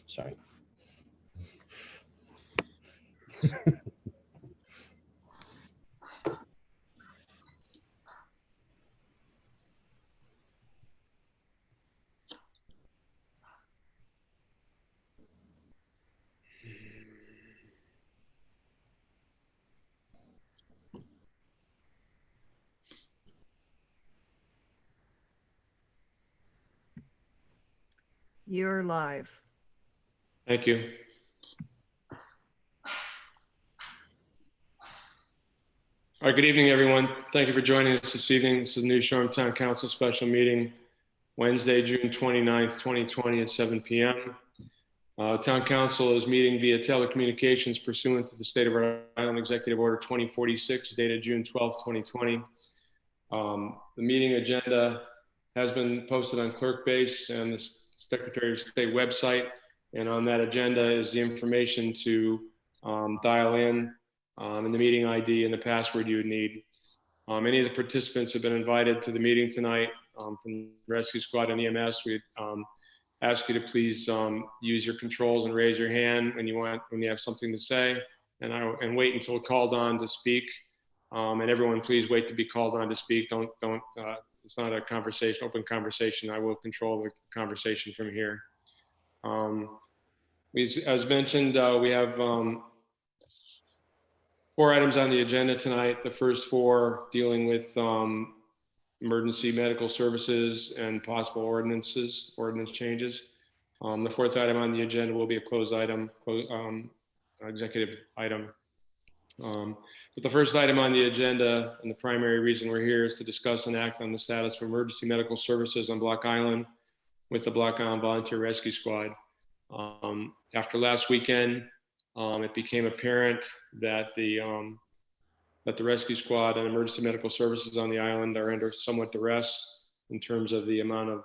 Sorry. You're live. Thank you. All right, good evening, everyone. Thank you for joining us this evening. This is the New Shoreham Town Council special meeting, Wednesday, June 29th, 2020 at 7 p.m. Town Council is meeting via telecommunications pursuant to the State of Rhode Island Executive Order 2046, dated June 12th, 2020. The meeting agenda has been posted on Clerkbase and the Secretary of State website. And on that agenda is the information to dial in and the meeting ID and the password you would need. Any of the participants have been invited to the meeting tonight from the Rescue Squad and EMS. We ask you to please use your controls and raise your hand when you have something to say, and wait until called on to speak. And everyone, please wait to be called on to speak. Don't. It's not a conversation, open conversation. I will control the conversation from here. As mentioned, we have 4 items on the agenda tonight. The first 4 dealing with emergency medical services and possible ordinance changes. The 4th item on the agenda will be a closed item, executive item. But the first item on the agenda, and the primary reason we're here, is to discuss and act on the status for emergency medical services on Block Island with the Block Island Volunteer Rescue Squad. After last weekend, it became apparent that the rescue squad and emergency medical services on the island are under somewhat duress in terms of the amount of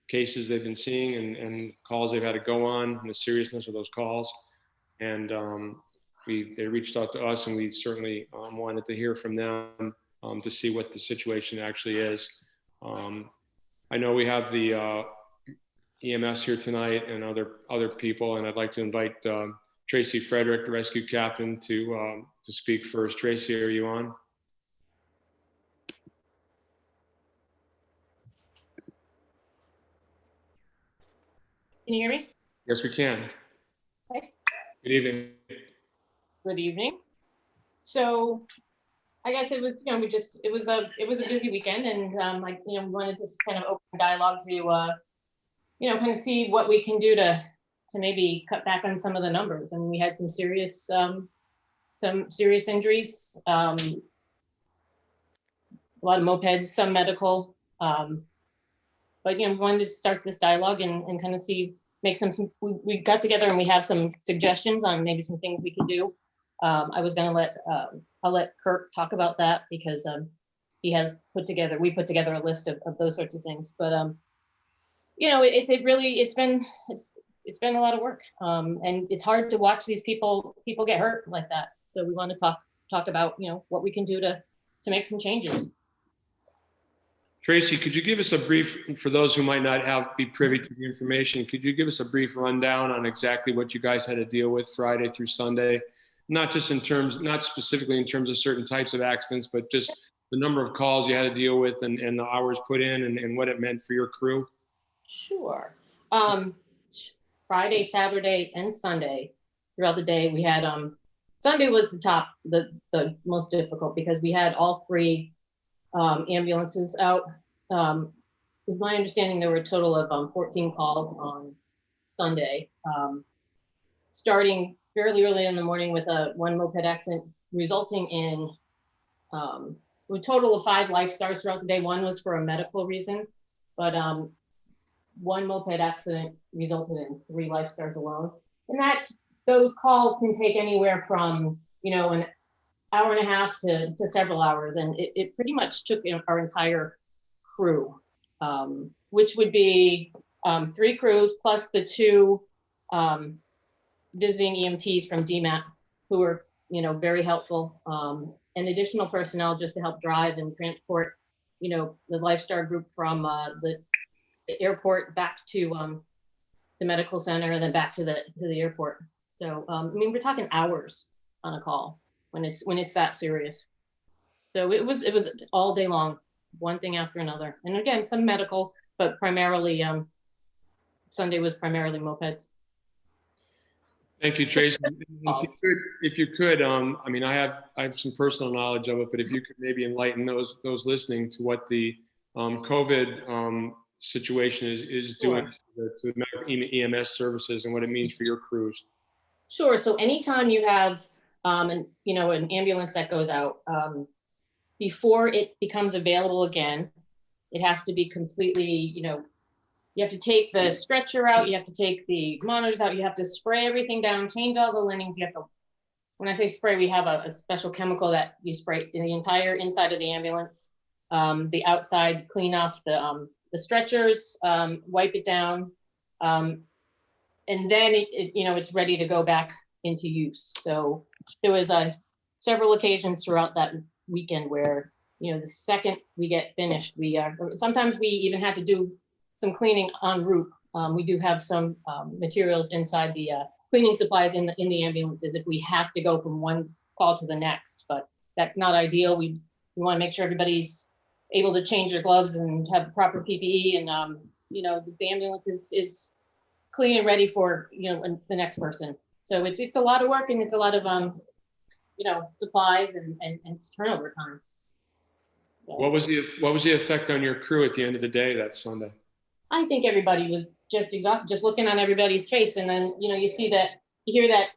cases they've been seeing and calls they've had to go on, and the seriousness of those calls. And they reached out to us, and we certainly wanted to hear from them to see what the situation actually is. I know we have the EMS here tonight and other people, and I'd like to invite Tracy Frederick, the rescue captain, to speak first. Tracy, are you on? Can you hear me? Yes, we can. Okay. Good evening. Good evening. So I guess it was, it was a busy weekend, and we wanted to kind of open dialogue to, kind of see what we can do to maybe cut back on some of the numbers. And we had some serious injuries, a lot of mopeds, some medical, but we wanted to start this dialogue and kind of see, we got together and we have some suggestions on maybe some things we can do. I was going to I'll let Kurt talk about that, because we put together a list of those sorts of things. But it's been a lot of work, and it's hard to watch these people get hurt like that. So we want to talk about what we can do to make some changes. Tracy, could you give us a brief, for those who might not be privy to the information, could you give us a brief rundown on exactly what you guys had to deal with Friday through Sunday? Not specifically in terms of certain types of accidents, but just the number of calls you had to deal with and the hours put in and what it meant for your crew? Sure. Friday, Saturday, and Sunday, throughout the day, we had, Sunday was the most difficult, because we had all 3 ambulances out. It was my understanding there were a total of 14 calls on Sunday, starting fairly early in the morning with one moped accident, resulting in a total of 5 life stars throughout the day. 1 was for a medical reason, but 1 moped accident resulted in 3 life stars alone. And those calls can take anywhere from an hour and a half to several hours, and it pretty much took our entire crew, which would be 3 crews plus the 2 visiting EMTs from DMAT, who were very helpful, and additional personnel just to help drive and transport the Lifestar group from the airport back to the medical center and then back to the airport. So, I mean, we're talking hours on a call when it's that serious. So it was all day long, one thing after another. And again, some medical, but primarily, Sunday was primarily mopeds. Thank you, Tracy. If you could, I mean, I have some personal knowledge of it, but if you could maybe enlighten those listening to what the COVID situation is doing to the EMS services and what it means for your crews. Sure. So anytime you have an ambulance that goes out, before it becomes available again, it has to be completely, you have to take the stretcher out, you have to take the monitors out, you have to spray everything down, change all the linens. You have to, when I say spray, we have a special chemical that you spray in the entire inside of the ambulance, the outside, clean off the stretchers, wipe it down, and then it's ready to go back into use. So there was several occasions throughout that weekend where, the second we get finished, sometimes we even had to do some cleaning en route. We do have some materials inside the cleaning supplies in the ambulances if we have to go from one call to the next, but that's not ideal. We want to make sure everybody's able to change their gloves and have proper PPE, and the ambulance is clean and ready for the next person. So it's a lot of work, and it's a lot of supplies and turnover time. So, what was the effect on your crew at the end of the day that Sunday? I think everybody was just exhausted, just looking on everybody's face, and then you hear that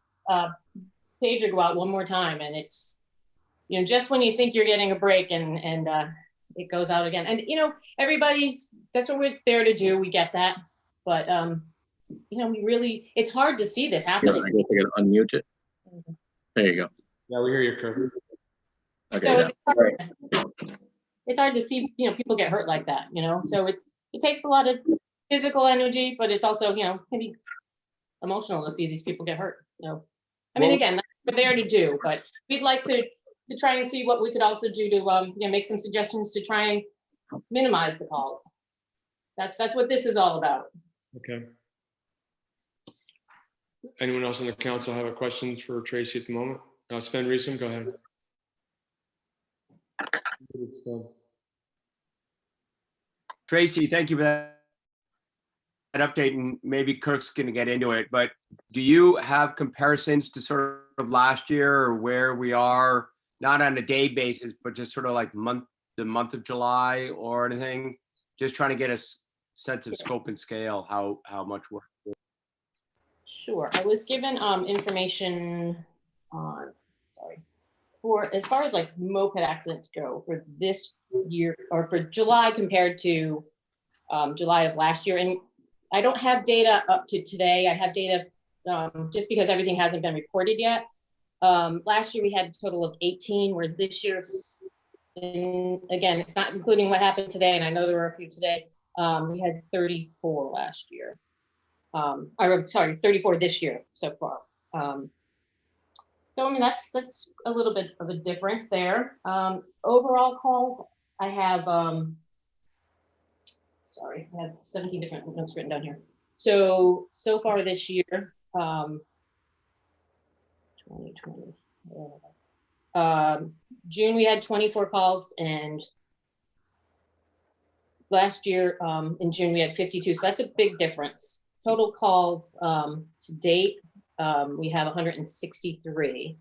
pager go out one more time, and it's just when you think you're getting a break, and it goes out again. And that's what we're there to do. We get that, but it's hard to see this happening. I guess I gotta unmute it. There you go. Yeah, we hear you, Kirk. Okay. So it's hard to see people get hurt like that. So it takes a lot of physical energy, but it's also can be emotional to see these people get hurt. So I mean, again, that's what we're there to do, but we'd like to try and see what we could also do to make some suggestions to try and minimize the calls. That's what this is all about. Okay. Anyone else on the council have a question for Tracy at the moment? Sven Riesem, go ahead. Tracy, thank you for that update, and maybe Kirk's going to get into it, but do you have comparisons to sort of last year, or where we are, not on a day basis, but just sort of like the month of July or anything? Just trying to get a sense of scope and scale, how much work. Sure. I was given information on, for as far as like moped accidents go for this year, or for July compared to July of last year. And I don't have data up to today. I have data just because everything hasn't been reported yet. Last year we had a total of 18, whereas this year, and again, it's not including what happened today, and I know there were a few today. We had 34 last year. 34 this year so far. So I mean, that's a little bit of a difference there. Overall calls, I have, I have 17 different notes written down here. So far this year, 2020, June we had 24 calls, and last year in June we had 52. So that's a big difference. Total calls to date, we have 163.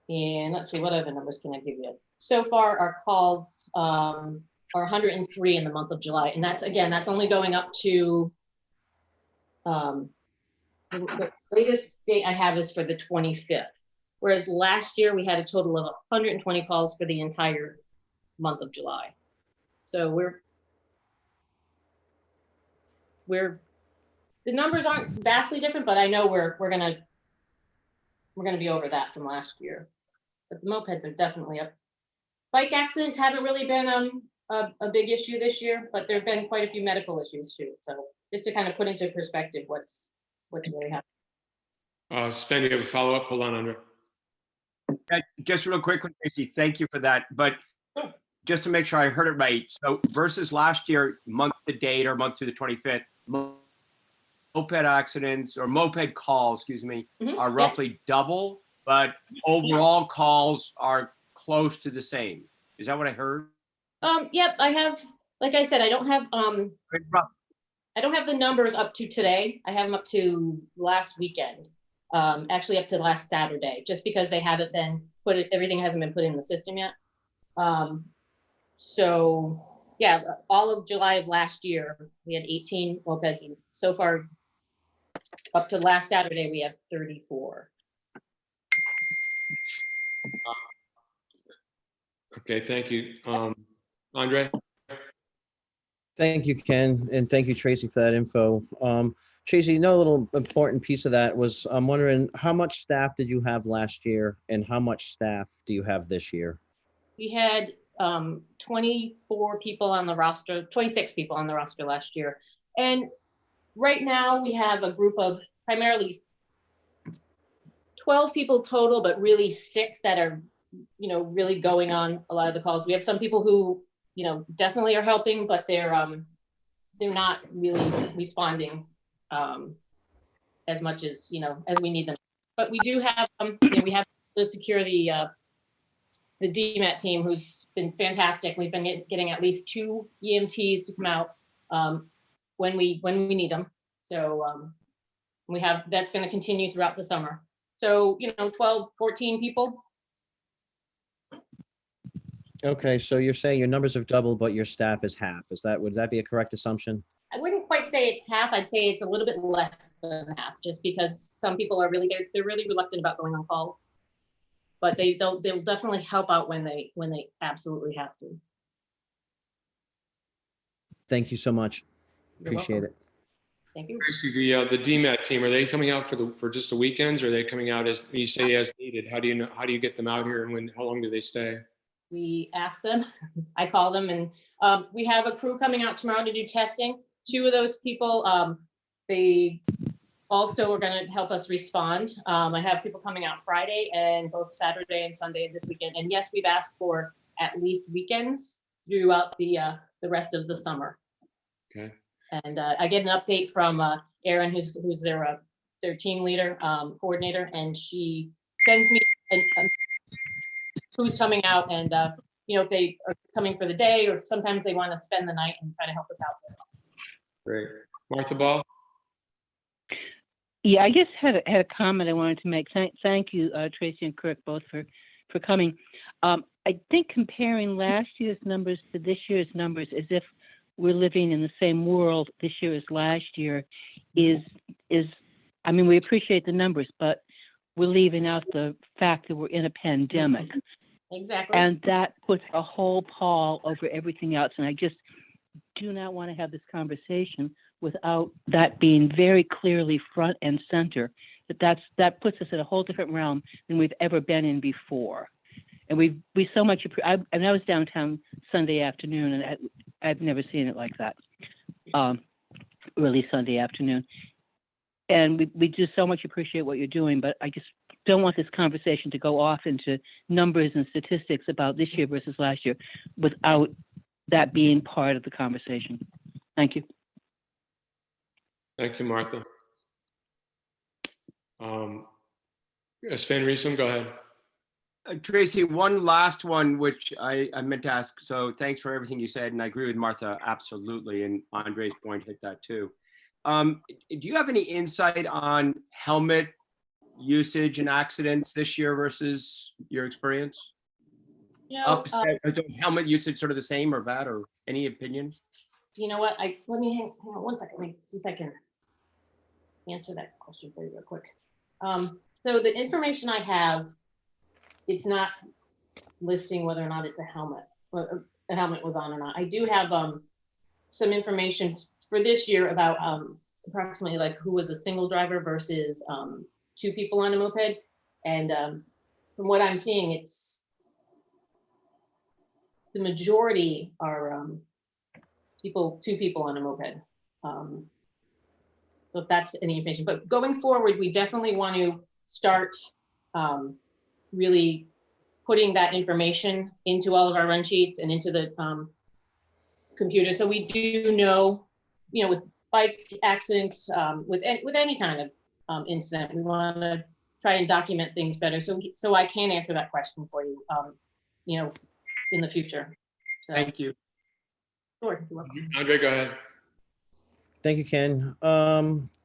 And let's see, what other numbers can I give you? So far, our calls are 103 in the month of July. And that's only going up to, the latest date I have is for the 25th. Whereas last year, we had a total of 120 calls for the entire month of July. So the numbers aren't vastly different, but I know we're gonna be over that from last year. But the mopeds are definitely up. Bike accidents haven't really been a big issue this year, but there have been quite a few medical issues too. So just to kind of put into perspective what's really happening. Sven, you have a follow-up? Hold on, Andre. Just real quickly, Tracy, thank you for that. But just to make sure I heard it right, so versus last year, month to date or month through the 25th, moped accidents or moped calls, excuse me, Mhm, are yep. roughly double, but overall calls are close to the same. Is that what I heard? Yep, I have, like I said, I don't have the numbers up to today. I have them up to last weekend. Actually up to last Saturday, just because they haven't been everything hasn't been put in the system yet. So yeah, all of July of last year, we had 18 mopeds, and so far up to last Saturday, we have 34. Okay, thank you. Andre? Thank you, Ken, and thank you, Tracy, for that info. Tracy, a little important piece of that was, I'm wondering, how much staff did you have last year, and how much staff do you have this year? We had 24 people on the roster, 26 people on the roster last year. And right now we have a group of primarily 12 people total, but really 6 that are, really going on a lot of the calls. We have some people who, definitely are helping, but they're not really responding as much as, as we need them. But we do have, we have to secure the DMAT team, who's been fantastic. We've been getting at least 2 EMTs to come out when we need them. So that's going to continue throughout the summer. So 12, 14 people. Okay, so you're saying your numbers have doubled, but your staff is half. Would that be a correct assumption? I wouldn't quite say it's half. I'd say it's a little bit less than half, just because some people are they're really reluctant about going on calls. But they'll definitely help out when they absolutely have to. Thank you so much. You're Appreciate welcome. it. Thank you. Tracy, the DMAT team, are they coming out for just the weekends, or are they coming out as you say as needed? How do you get them out here, and how long do they stay? We ask them, I call them, and we have a crew coming out tomorrow to do testing. 2 of those people, they also are going to help us respond. I have people coming out Friday and both Saturday and Sunday this weekend. And yes, we've asked for at least weekends throughout the rest of the summer. Okay. And I get an update from Erin, who's their team leader, coordinator, and she sends me who's coming out, and if they are coming for the day, or sometimes they want to spend the night and try to help us out there. Great. Martha Ball? Yeah, I just had a comment I wanted to make. Thank you, Tracy and Kirk, both for coming. I think comparing last year's numbers to this year's numbers, as if we're living in the same world this year as last year, is I mean, we appreciate the numbers, but we're leaving out the fact that we're in a pandemic. Exactly. And that puts a whole pall over everything else. And I just do not want to have this conversation without that being very clearly front and center. That puts us in a whole different realm than we've ever been in before. And we so much. I was downtown Sunday afternoon, and I've never seen it like that. Early Sunday afternoon, and we do so much appreciate what you're doing. But I just don't want this conversation to go off into numbers and statistics about this year versus last year without that being part of the conversation. Thank you. Thank you, Martha. Sven Riesum, go ahead. Tracy, one last one, which I meant to ask. So thanks for everything you said. And I agree with Martha, absolutely. And Andre's point hit that too. Do you have any insight on helmet usage and accidents this year versus your experience? Is helmet usage sort of the same or bad, or any opinion? You know what? Let me hang on 1 second. Let me see if I can answer that question for you real quick. So the information I have, it's not listing whether or not it's a helmet, or a helmet was on or not. I do have some information for this year about approximately like who was a single driver versus 2 people on a moped. And from what I'm seeing, it's the majority are 2 people on a moped. So if that's any information, but going forward, we definitely want to start really putting that information into all of our run sheets and into the computer. So we do know, with bike accidents, with any kind of incident. We want to try and document things better, so I can answer that question for you, in the future. So, Thank you. sure, you're welcome. Andre, go ahead. Thank you, Ken.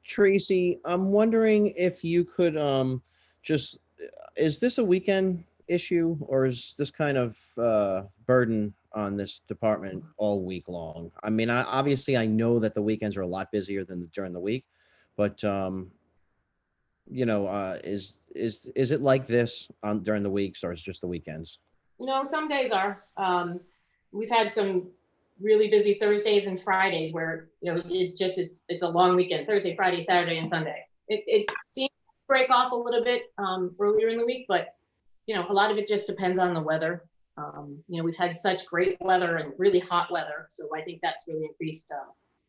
Tracy, I'm wondering if you could just, is this a weekend issue or is this kind of burden on this department all week long? I mean, obviously I know that the weekends are a lot busier than during the week, but is it like this on during the weeks or is it just the weekends? No, some days are. We've had some really busy Thursdays and Fridays where, it's a long weekend, Thursday, Friday, Saturday, and Sunday. It seems to break off a little bit earlier in the week, but, a lot of it just depends on the weather. We've had such great weather and really hot weather. So I think that's really increased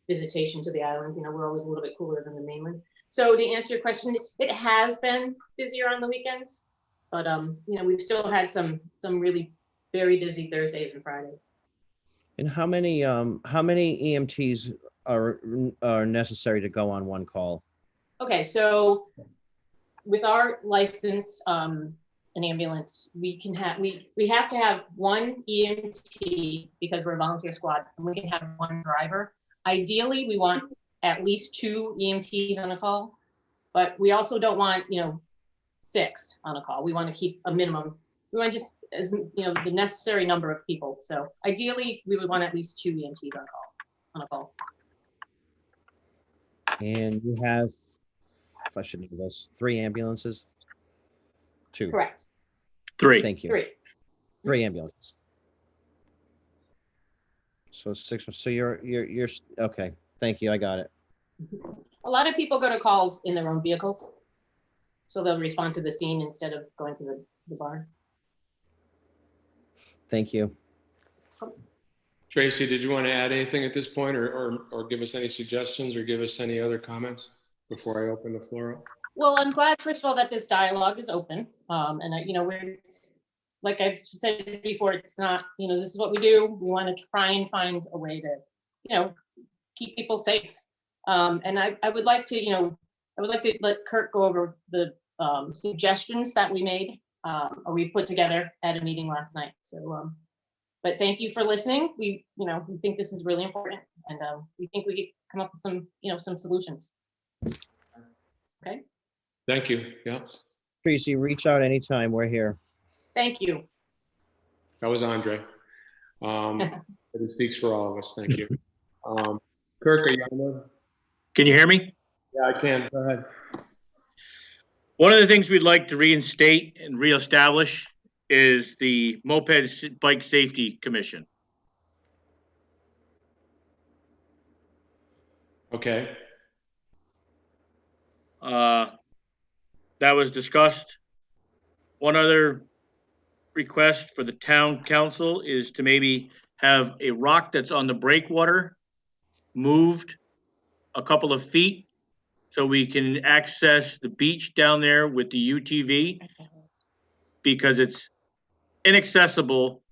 visitation to the island. We're always a little bit cooler than the mainland. So to answer your question, it has been busier on the weekends, but we've still had some really very busy Thursdays and Fridays. And how many EMTs are necessary to go on one call? Okay, so with our license, an ambulance, we have to have one EMT because we're a volunteer squad, and we can have one driver. Ideally, we want at least 2 EMTs on a call, but we also don't want 6 on a call. We want to keep a minimum. We want just the necessary number of people. So ideally, we would want at least 2 EMTs on a call. And you have, if I should know this, 3 ambulances? 2. Correct. 3. Thank you. 3. 3 ambulances. So 6. So you're okay. Thank you. I got it. A lot of people go to calls in their own vehicles, so they'll respond to the scene instead of going to the barn. Thank you. Tracy, did you want to add anything at this point or give us any suggestions or give us any other comments before I open the floor up? Well, I'm glad, first of all, that this dialogue is open. And we're, like I've said before, it's not, this is what we do. We want to try and find a way to, keep people safe. And I would like to, let Kurt go over the suggestions that we made, or we put together at a meeting last night. So, but thank you for listening. We think this is really important, and we think we could come up with some, some solutions. Okay. Thank you. Yeah, Tracy, reach out anytime. We're here. Thank you. that was Andre. It speaks for all of us. Thank you. Kirk, are you on there? Can you hear me? Yeah, I can. Go ahead. One of the things we'd like to reinstate and reestablish is the Moped Bike Safety Commission. Okay. That was discussed. One other request for the town council is to maybe have a rock that's on the breakwater moved a couple of feet so we can access the beach down there with the UTV, because it's inaccessible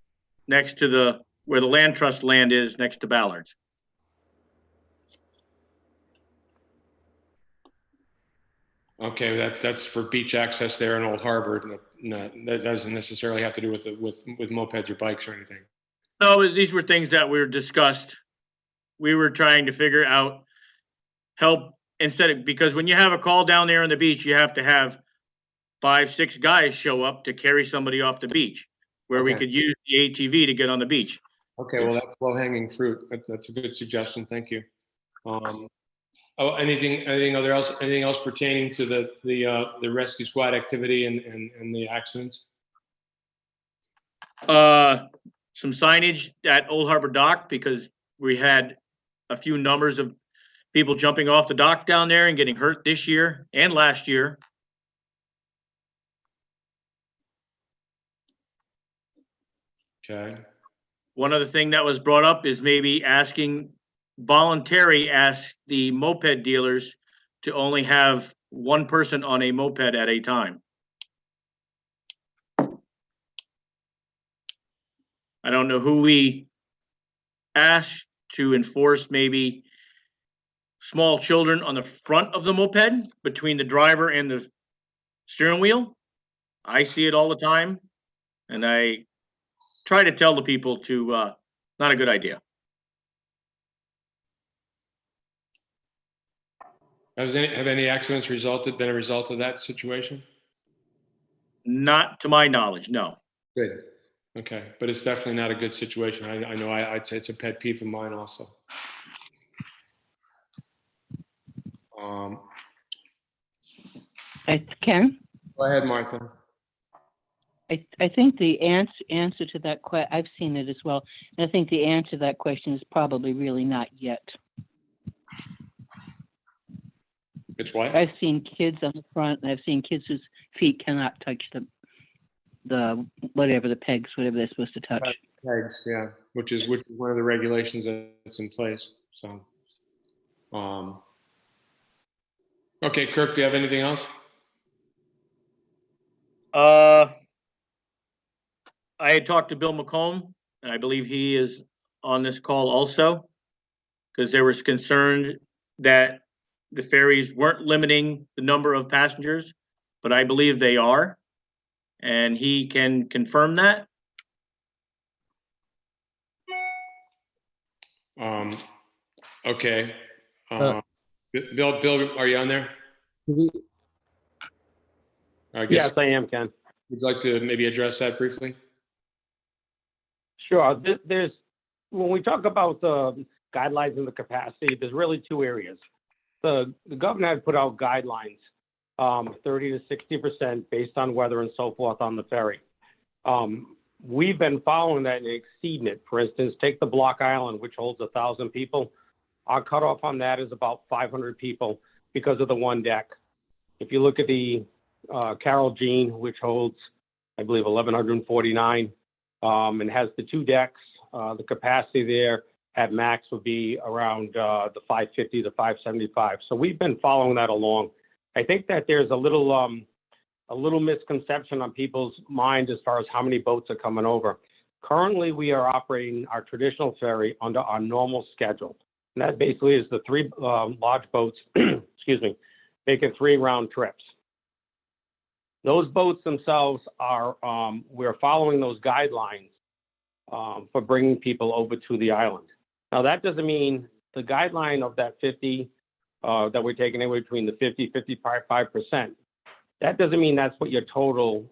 next to where the land trust land is next to Ballard's. Okay, that's for beach access there in Old Harbor. No, that doesn't necessarily have to do with mopeds or bikes or anything. No, these were things that were discussed. We were trying to figure out help because when you have a call down there on the beach, you have to have 5-6 guys show up to carry somebody off the beach, where we Okay. could use the ATV to get on the beach. Okay, well, that's low hanging fruit. That's a good suggestion. Thank you. Anything else pertaining to the rescue squad activity and the accidents? Some signage at Old Harbor Dock, because we had a few numbers of people jumping off the dock down there and getting hurt this year and last year. Okay. One other thing that was brought up is maybe ask the moped dealers to only have one person on a moped at a time. I don't know who we asked to enforce maybe small children on the front of the moped between the driver and the steering wheel. I see it all the time, and I try to tell the people to, not a good idea. Have any accidents been a result of that situation? Not to my knowledge, no. Good. Okay, but it's definitely not a good situation. I know I'd say it's a pet peeve of mine also. Ken, Go ahead, Martha. I think the answer to that I've seen it as well. And I think the answer to that question is probably really not yet. It's what? I've seen kids on the front, and I've seen kids whose feet cannot touch the whatever the pegs, whatever they're supposed to touch. Pegs, yeah, which is one of the regulations that's in place. So, okay, Kirk, do you have anything else? I had talked to Bill McComb, and I believe he is on this call also, because there was concern that the ferries weren't limiting the number of passengers, but I believe they are, and he can confirm that. Okay. Bill, are you on there? I guess, Yes, I am, Ken. would you like to maybe address that briefly? Sure. When we talk about the guidelines and the capacity, there's really two areas. The governor had put out guidelines, 30 to 60% based on weather and so forth on the ferry. We've been following that and exceeding it. For instance, take the Block Island, which holds 1,000 people. Our cutoff on that is about 500 people because of the one deck. If you look at the Carol Jean, which holds, I believe, 1,149, and has the two decks, the capacity there at max would be around the 550 to 575. So we've been following that along. I think that there's a little misconception on people's mind as far as how many boats are coming over. Currently, we are operating our traditional ferry under our normal schedule. And that basically is the three large boats, excuse me, making 3 round trips. Those boats themselves are, we're following those guidelines for bringing people over to the island. Now, that doesn't mean the guideline of that 50, that we're taking anywhere between the 50, 55%. That doesn't mean that's what your total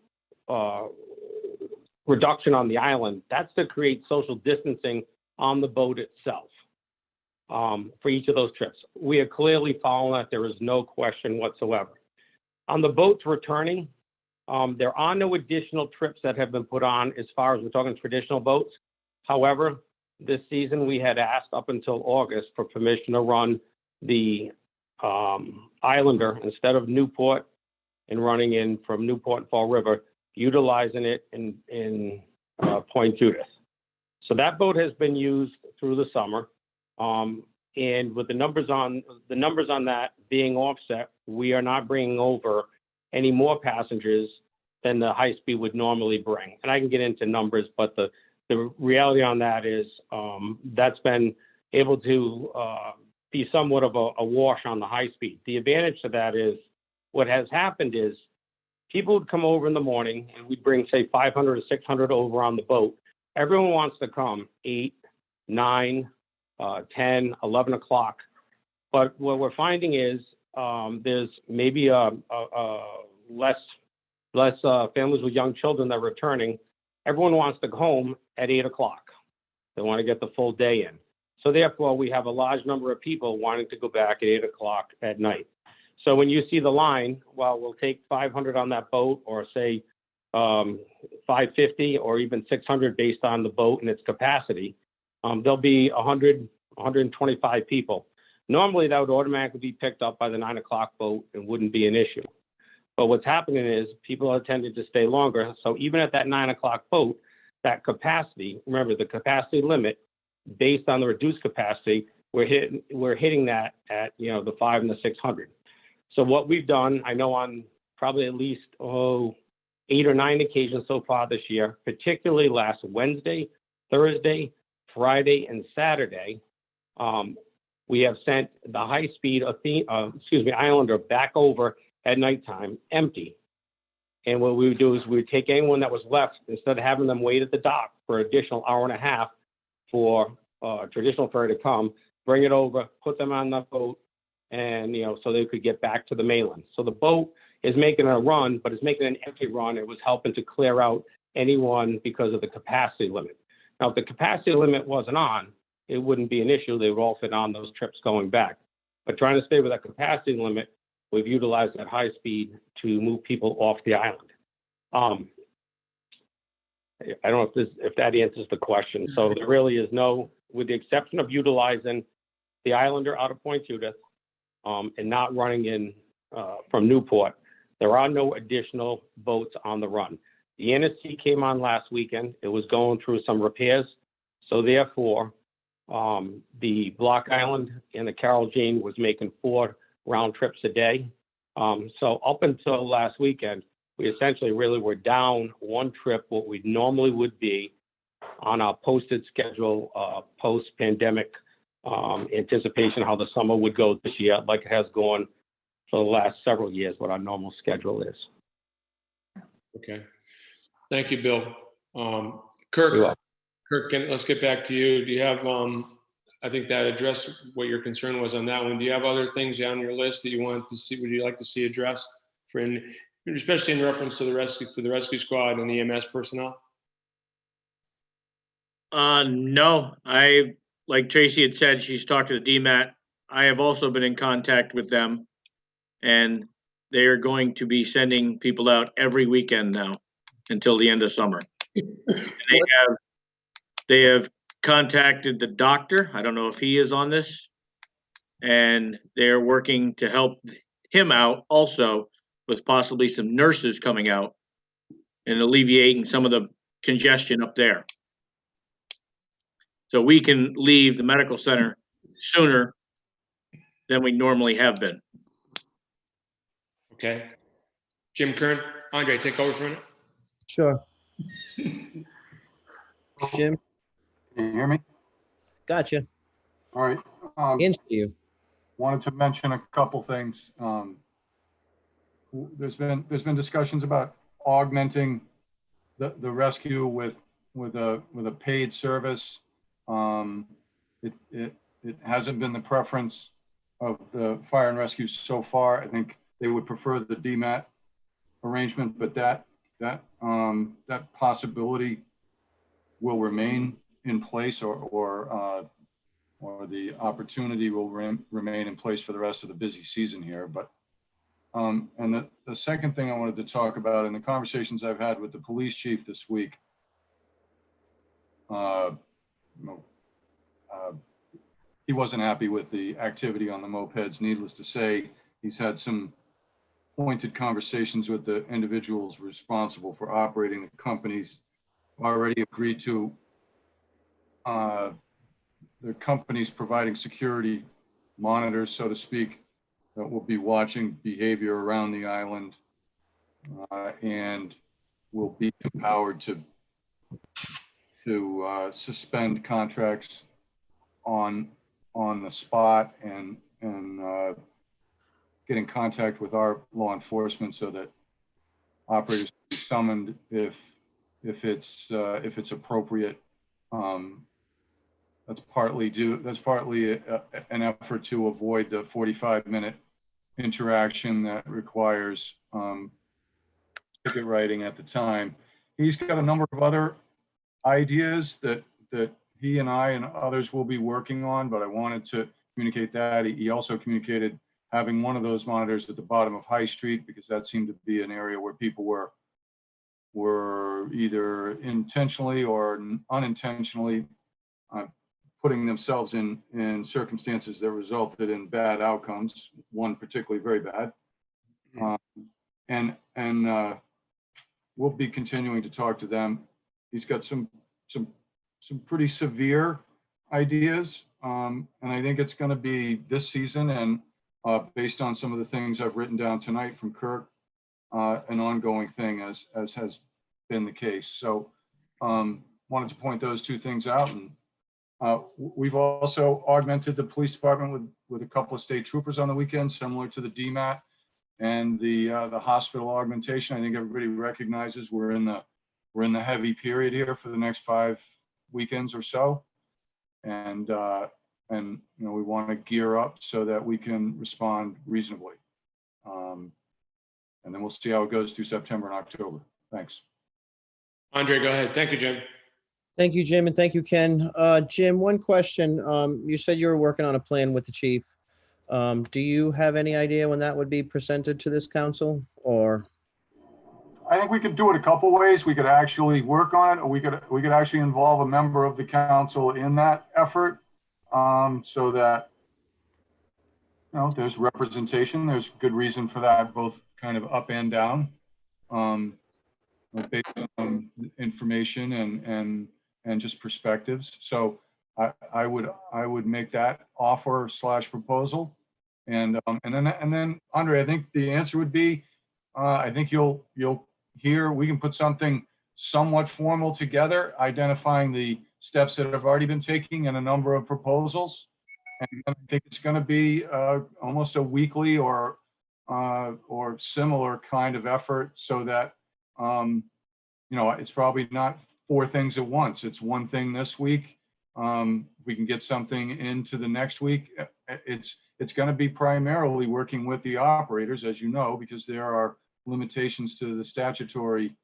reduction on the island. That's to create social distancing on the boat itself for each of those trips. We are clearly following that. There is no question whatsoever. On the boats returning, there are no additional trips that have been put on as far as we're talking traditional boats. However, this season we had asked up until August for permission to run the Islander instead of Newport and running in from Newport and Fall River, utilizing it in Point Judith. So that boat has been used through the summer. And with the numbers on that being offset, we are not bringing over any more passengers than the high speed would normally bring. And I can get into numbers, but the reality on that is that's been able to be somewhat of a wash on the high speed. The advantage to that is what has happened is people would come over in the morning and we'd bring, say, 500 or 600 over on the boat. Everyone wants to come 8, 9, 10, 11 o'clock. But what we're finding is there's maybe less families with young children that are returning. Everyone wants to go home at 8 o'clock. They want to get the full day in. So therefore, we have a large number of people wanting to go back at 8 o'clock at night. So when you see the line, well, we'll take 500 on that boat, or say 550 or even 600 based on the boat and its capacity. There'll be 100, 125 people. Normally, that would automatically be picked up by the 9 o'clock boat and wouldn't be an issue. But what's happening is people are tending to stay longer. So even at that 9 o'clock boat, that capacity, remember the capacity limit, based on the reduced capacity, we're hitting that at the 500 and the 600. So what we've done, I know on probably at least 8 or 9 occasions so far this year, particularly last Wednesday, Thursday, Friday, and Saturday, we have sent the high-speed Islander back over at nighttime empty. And what we would do is we would take anyone that was left, instead of having them wait at the dock for an additional hour and a half for a traditional ferry to come, bring it over, put them on the boat, and, so they could get back to the mainland. So the boat is making a run, but it's making an empty run. It was helping to clear out anyone because of the capacity limit. Now, if the capacity limit wasn't on, it wouldn't be an issue. They would all fit on those trips going back. But trying to stay with that capacity limit, we've utilized that high speed to move people off the island. I don't know if that answers the question. So there really is no, with the exception of utilizing the Islander out of Point Judith and not running in from Newport, there are no additional boats on the run. The NSC came on last weekend. It was going through some repairs. So therefore, the Block Island and the Carol Jean was making 4 round trips a day. So up until last weekend, we essentially really were down 1 trip, what we normally would be on our posted schedule, post-pandemic anticipation, how the summer would go this year, like it has gone for the last several years, what our normal schedule is. Okay. Thank you, Bill. You're Kirk, welcome. let's get back to you. Do you have, I think that addressed what your concern was on that one. Do you have other things on your list that you want to see, would you like to see addressed especially in reference to the rescue squad and EMS personnel? No, like Tracy had said, she's talked to the DMAT. I have also been in contact with them, and they are going to be sending people out every weekend now until the end of summer. They have contacted the doctor. I don't know if he is on this, and they're working to help him out also with possibly some nurses coming out and alleviating some of the congestion up there. So we can leave the medical center sooner than we normally have been. Okay. Jim Kern, Andre, take over for a minute. Sure. Jim, Can you hear me? gotcha. All right. Into you. Wanted to mention a couple things. There's been discussions about augmenting the rescue with a paid service. It hasn't been the preference of the fire and rescue so far. I think they would prefer the DMAT arrangement, but that possibility will remain in place, or the opportunity will remain in place for the rest of the busy season here. But and the second thing I wanted to talk about in the conversations I've had with the police chief this week, he wasn't happy with the activity on the mopeds. Needless to say, he's had some pointed conversations with the individuals responsible for operating the companies. Already agreed to the companies providing security monitors, so to speak, that will be watching behavior around the island, and will be empowered to suspend contracts on the spot and get in contact with our law enforcement so that operators can be summoned if it's appropriate. That's partly an effort to avoid the 45-minute interaction that requires ticket writing at the time. He's got a number of other ideas that he and I and others will be working on, but I wanted to communicate that. He also communicated having one of those monitors at the bottom of High Street, because that seemed to be an area where people were either intentionally or unintentionally putting themselves in circumstances that resulted in bad outcomes, one particularly very bad. And we'll be continuing to talk to them. He's got some pretty severe ideas, and I think it's going to be this season, and based on some of the things I've written down tonight from Kirk, an ongoing thing as has been the case. So wanted to point those two things out, and We've also augmented the police department with a couple of state troopers on the weekend, similar to the DMAT and the hospital augmentation. I think everybody recognizes we're in the heavy period here for the next 5 weekends or so. And we want to gear up so that we can respond reasonably. And then we'll see how it goes through September and October. Thanks. Andre, go ahead. Thank you, Jim. Thank you, Jim, and thank you, Ken. Jim, one question. You said you were working on a plan with the chief. Do you have any idea when that would be presented to this council, or? I think we could do it a couple ways. We could actually work on it, or we could actually involve a member of the council in that effort, so that there's representation. There's good reason for that, both kind of up and down, based on information and just perspectives. So I would make that offer / proposal, and then Andre, I think the answer would be, I think you'll hear, we can put something somewhat formal together, identifying the steps that have already been taken and a number of proposals. And I think it's going to be almost a weekly or similar kind of effort, so that it's probably not 4 things at once. It's one thing this week. We can get something into the next week. It's going to be primarily working with the operators, as you know, because there are limitations to the statutory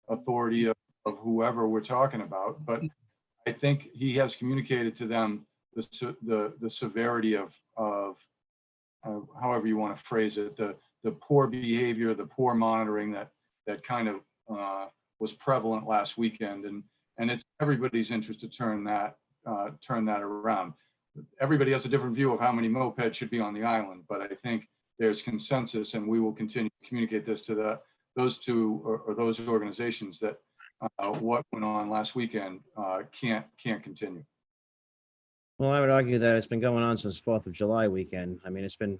authority of whoever we're talking about. But I think he has communicated to them the severity of however you want to phrase it, the poor behavior, the poor monitoring that kind of was prevalent last weekend, and it's everybody's interest to turn that around. Everybody has a different view of how many mopeds should be on the island, but I think there's consensus, and we will continue to communicate this to those two or those organizations, that what went on last weekend can't continue. Well, I would argue that it's been going on since 4th of July weekend. I mean, it's been,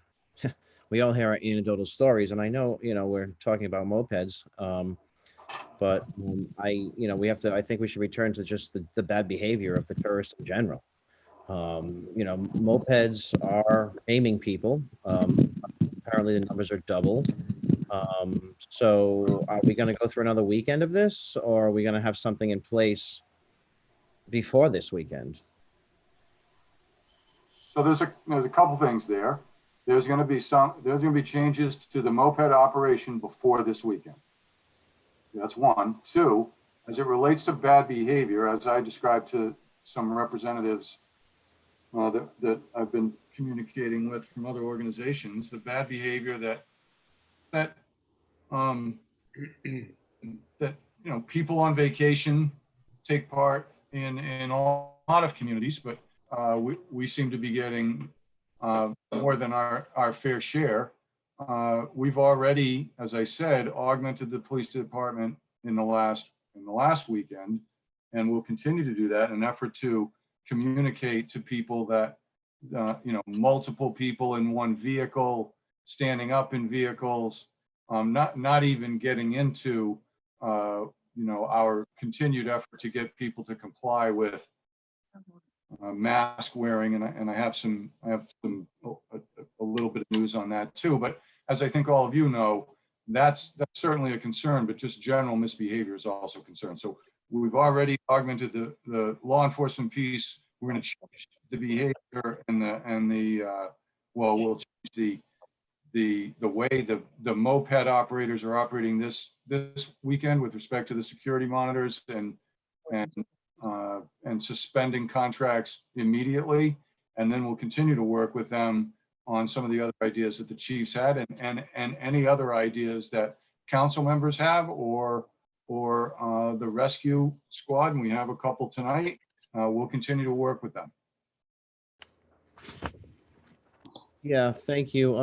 we all hear our anecdotal stories, and I know, we're talking about mopeds, but I think we should return to just the bad behavior of the tourists in general. Mopeds are aiming people. Apparently the numbers are double. So are we going to go through another weekend of this, or are we going to have something in place before this weekend? So there's a couple things there. There's going to be changes to the moped operation before this weekend. That's one. 2, as it relates to bad behavior, as I described to some representatives that I've been communicating with from other organizations, the bad behavior that people on vacation take part in a lot of communities, but we seem to be getting more than our fair share. We've already, as I said, augmented the police department in the last weekend, and we'll continue to do that in an effort to communicate to people that multiple people in one vehicle, standing up in vehicles, not even getting into our continued effort to get people to comply with mask wearing, and I have a little bit of news on that too. But as I think all of you know, that's certainly a concern, but just general misbehavior is also a concern. So we've already augmented the law enforcement piece. We're going to change the behavior we'll change the way the moped operators are operating this weekend with respect to the security monitors and suspending contracts immediately. And then we'll continue to work with them on some of the other ideas that the chiefs had, and any other ideas that council members have, or the rescue squad, and we have a couple tonight. We'll continue to work with them. Yeah, thank you.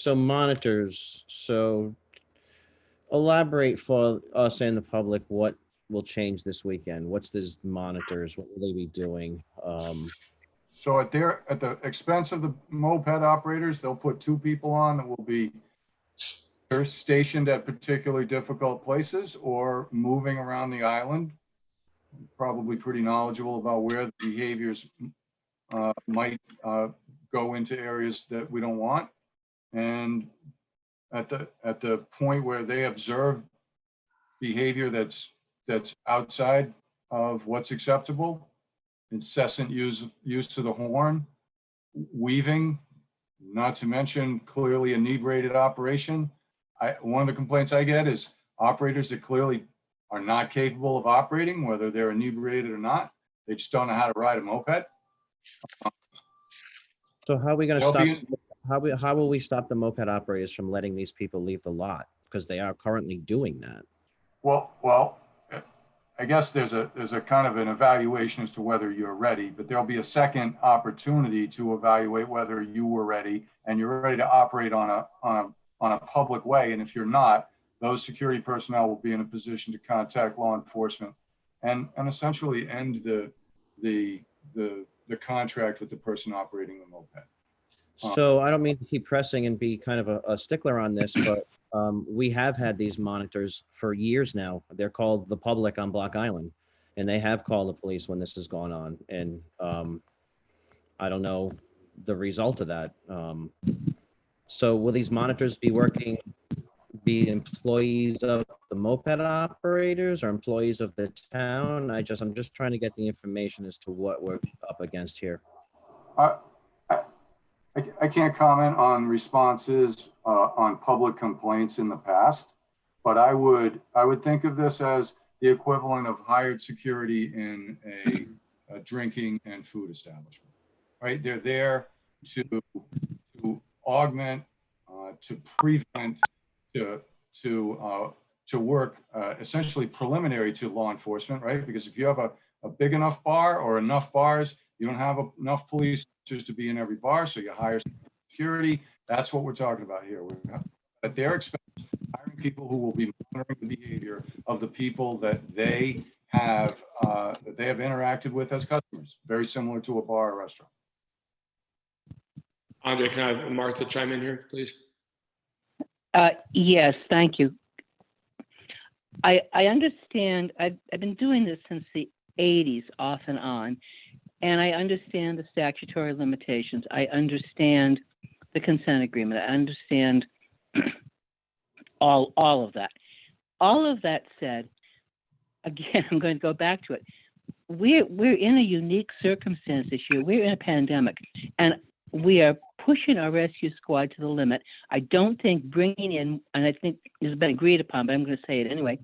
Monitors, so elaborate for us and the public what will change this weekend. What's these monitors? What will they be doing? So at the expense of the moped operators, they'll put 2 people on that will be stationed at particularly difficult places or moving around the island probably pretty knowledgeable about where the behaviors might go into areas that we don't want. And at the point where they observe behavior that's outside of what's acceptable, incessant use to the horn, weaving, not to mention clearly inebriated operation. One of the complaints I get is operators that clearly are not capable of operating, whether they're inebriated or not. They just don't know how to ride a moped. So how are we going to They'll stop, be how will we stop the moped operators from letting these people leave the lot? Because they are currently doing that. Well, I guess there's a kind of an evaluation as to whether you're ready, but there'll be a second opportunity to evaluate whether you were ready and you're ready to operate on a public way. And if you're not, those security personnel will be in a position to contact law enforcement and essentially end the contract with the person operating the moped. So I don't mean to keep pressing and be kind of a stickler on this, but we have had these monitors for years now. They're called the public on Block Island, and they have called the police when this has gone on. And I don't know the result of that. So will these monitors be employees of the moped operators or employees of the town? I'm just trying to get the information as to what we're up against here. I can't comment on responses on public complaints in the past, but I would think of this as the equivalent of hired security in a drinking and food establishment, right? They're there to augment, to prevent, to work essentially preliminary to law enforcement, right? Because if you have a big enough bar or enough bars, you don't have enough police officers to be in every bar, so you hire security. That's what we're talking about here. We're at their expense, hiring people who will be monitoring the behavior of the people that they have interacted with as customers, very similar to a bar or restaurant. Andre, can I have Martha chime in here, please? Yes, thank you. I understand. I've been doing this since the 80s off and on, and I understand the statutory limitations. I understand the consent agreement. I understand all of that. All of that said, again, I'm going to go back to it. We're in a unique circumstance this year. We're in a pandemic, and we are pushing our rescue squad to the limit. I don't think bringing in, and I think this has been agreed upon, but I'm going to say it anyway,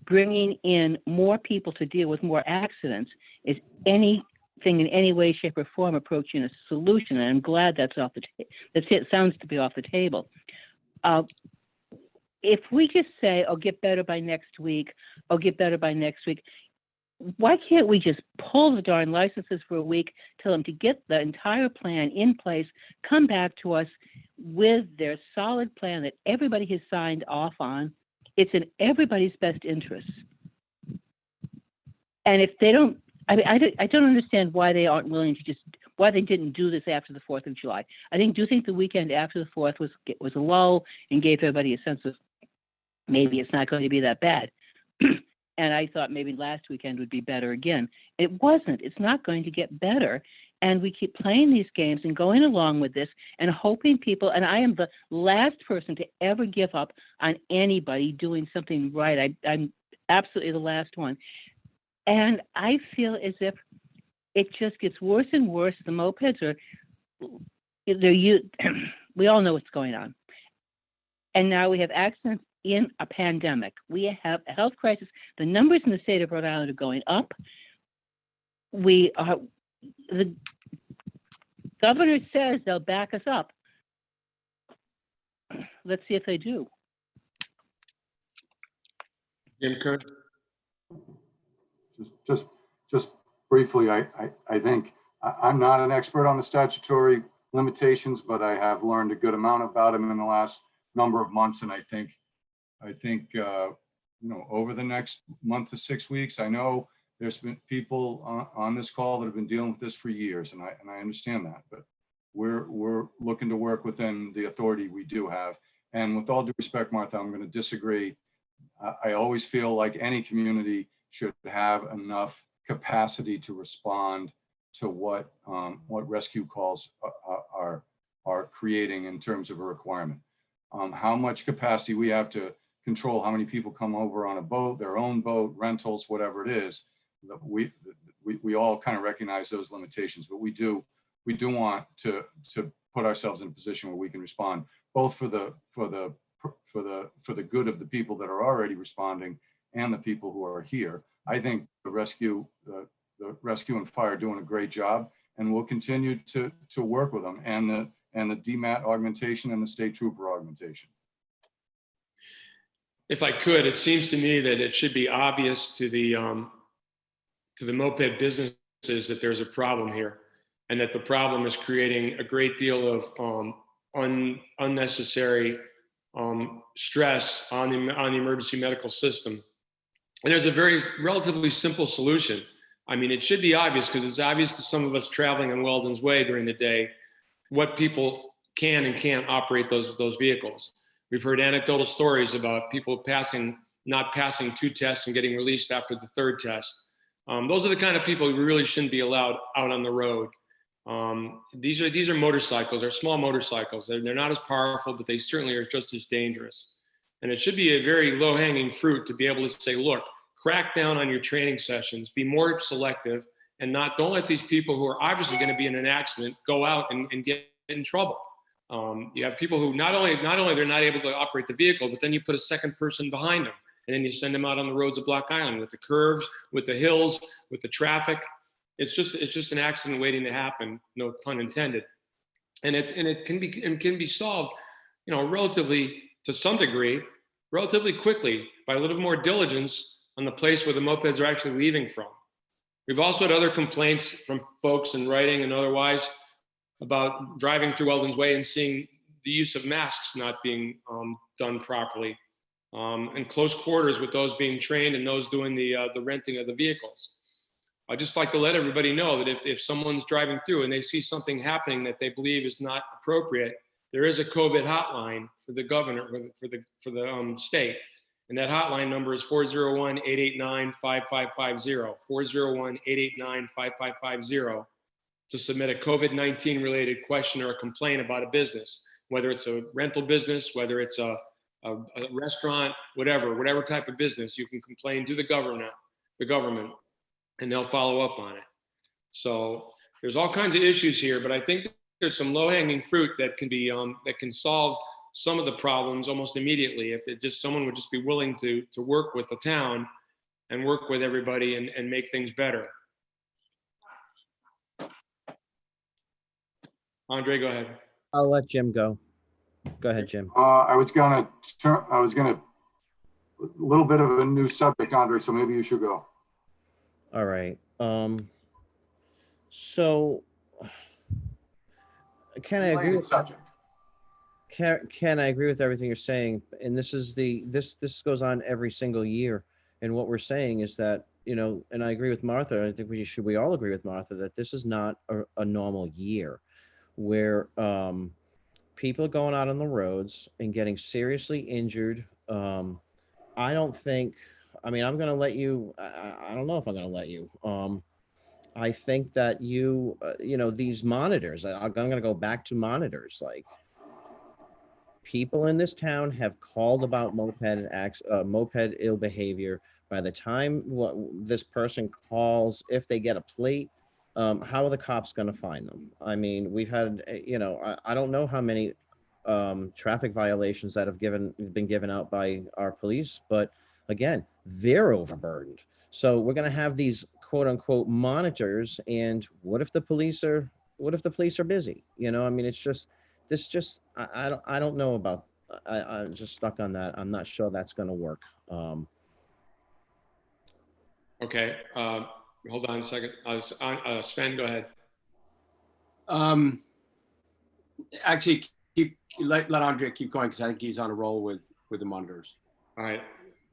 bringing in more people to deal with more accidents is anything in any way, shape, or form approaching a solution. And I'm glad that's off the table. It sounds to be off the table. If we just say, "Oh, get better by next week," "Oh, get better by next week," why can't we just pull the darn licenses for a week, tell them to get the entire plan in place, come back to us with their solid plan that everybody has signed off on? It's in everybody's best interest. And if they don't, I don't understand why they aren't willing to why they didn't do this after the 4th of July. Do you think the weekend after the 4th was a lull and gave everybody a sense of maybe it's not going to be that bad? And I thought maybe last weekend would be better again. It wasn't. It's not going to get better. And we keep playing these games and going along with this and hoping people, and I am the last person to ever give up on anybody doing something right. I'm absolutely the last one. And I feel as if it just gets worse and worse. The mopeds we all know what's going on. And now we have accidents in a pandemic. We have a health crisis. The numbers in the state of Rhode Island are going up. The governor says they'll back us up. Let's see if they do. Jim Kerr? Just briefly, I think I'm not an expert on the statutory limitations, but I have learned a good amount about them in the last number of months. And I think over the next month to 6 weeks, I know there's been people on this call that have been dealing with this for years, and I understand that, but we're looking to work within the authority we do have. And with all due respect, Martha, I'm going to disagree. I always feel like any community should have enough capacity to respond to what rescue calls are creating in terms of a requirement. How much capacity we have to control, how many people come over on a boat, their own boat, rentals, whatever it is, that we all kind of recognize those limitations, but we do want to put ourselves in a position where we can respond both for the good of the people that are already responding and the people who are here. I think the rescue and fire are doing a great job, and we'll continue to work with them, and the DMAT augmentation and the state trooper augmentation. If I could, it seems to me that it should be obvious to the moped businesses that there's a problem here, and that the problem is creating a great deal of unnecessary stress on the emergency medical system. And there's a very relatively simple solution. I mean, it should be obvious, because it's obvious to some of us traveling on Weldon's Way during the day what people can and can't operate those vehicles. We've heard anecdotal stories about people not passing 2 tests and getting released after the 3rd test. Those are the kind of people who really shouldn't be allowed out on the road. These are motorcycles. They're small motorcycles. They're not as powerful, but they certainly are just as dangerous. And it should be a very low-hanging fruit to be able to say, look, crack down on your training sessions, be more selective, and don't let these people who are obviously going to be in an accident go out and get in trouble. You have people who not only they're not able to operate the vehicle, but then you put a second person behind them, and then you send them out on the roads of Block Island with the curves, with the hills, with the traffic. It's just an accident waiting to happen, no pun intended. And it can be solved, relatively, to some degree, relatively quickly by a little more diligence on the place where the mopeds are actually leaving from. We've also had other complaints from folks in writing and otherwise about driving through Weldon's Way and seeing the use of masks not being done properly, and close quarters with those being trained and those doing the renting of the vehicles. I'd just like to let everybody know that if someone's driving through and they see something happening that they believe is not appropriate, there is a COVID hotline for the governor, for the state. And that hotline number is 401-889-5550, 401-889-5550, to submit a COVID-19 related question or a complaint about a business, whether it's a rental business, whether it's a restaurant, whatever type of business. You can complain to the government, and they'll follow up on it. So there's all kinds of issues here, but I think there's some low-hanging fruit that can be that can solve some of the problems almost immediately if someone would just be willing to work with the town and work with everybody and make things better. Andre, go ahead. I'll let Jim go. Go ahead, Jim. I was gonna a little bit of a new subject, Andre, so maybe you should go. All right. So can I agree with subject? Ken, I agree with everything you're saying, and this goes on every single year. And what we're saying is that, and I agree with Martha. I think we all agree with Martha that this is not a normal year where people are going out on the roads and getting seriously injured. I don't think. I mean, I'm going to let you. I don't know if I'm going to let you. I think that these monitors. I'm going to go back to monitors, like. People in this town have called about moped ill behavior. By the time this person calls, if they get a plate, how are the cops going to find them? I mean, we've had, I don't know how many traffic violations that have been given out by our police, but again, they're overburdened. So we're going to have these quote unquote monitors, and what if the police are busy? I mean, it's just. I don't know about. I'm just stuck on that. I'm not sure that's going to work. Okay, hold on a second. Sven, go ahead. Actually, let Andre keep going, because I think he's on a roll with the monitors. All right,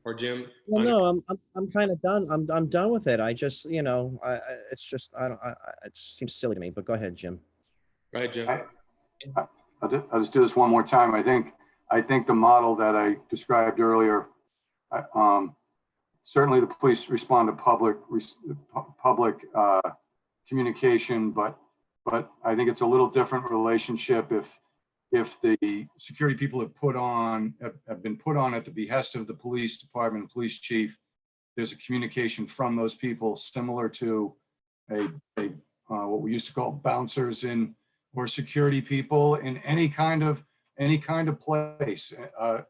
or Jim. Well, no, I'm kind of done. I'm done with it. I just, it's just it just seems silly to me. But go ahead, Jim. Go ahead, Jim. I'll just do this one more time. I think the model that I described earlier, certainly the police respond to public communication, but I think it's a little different relationship if the security people have been put on at the behest of the police department, police chief. There's a communication from those people similar to what we used to call bouncers or security people in any kind of place,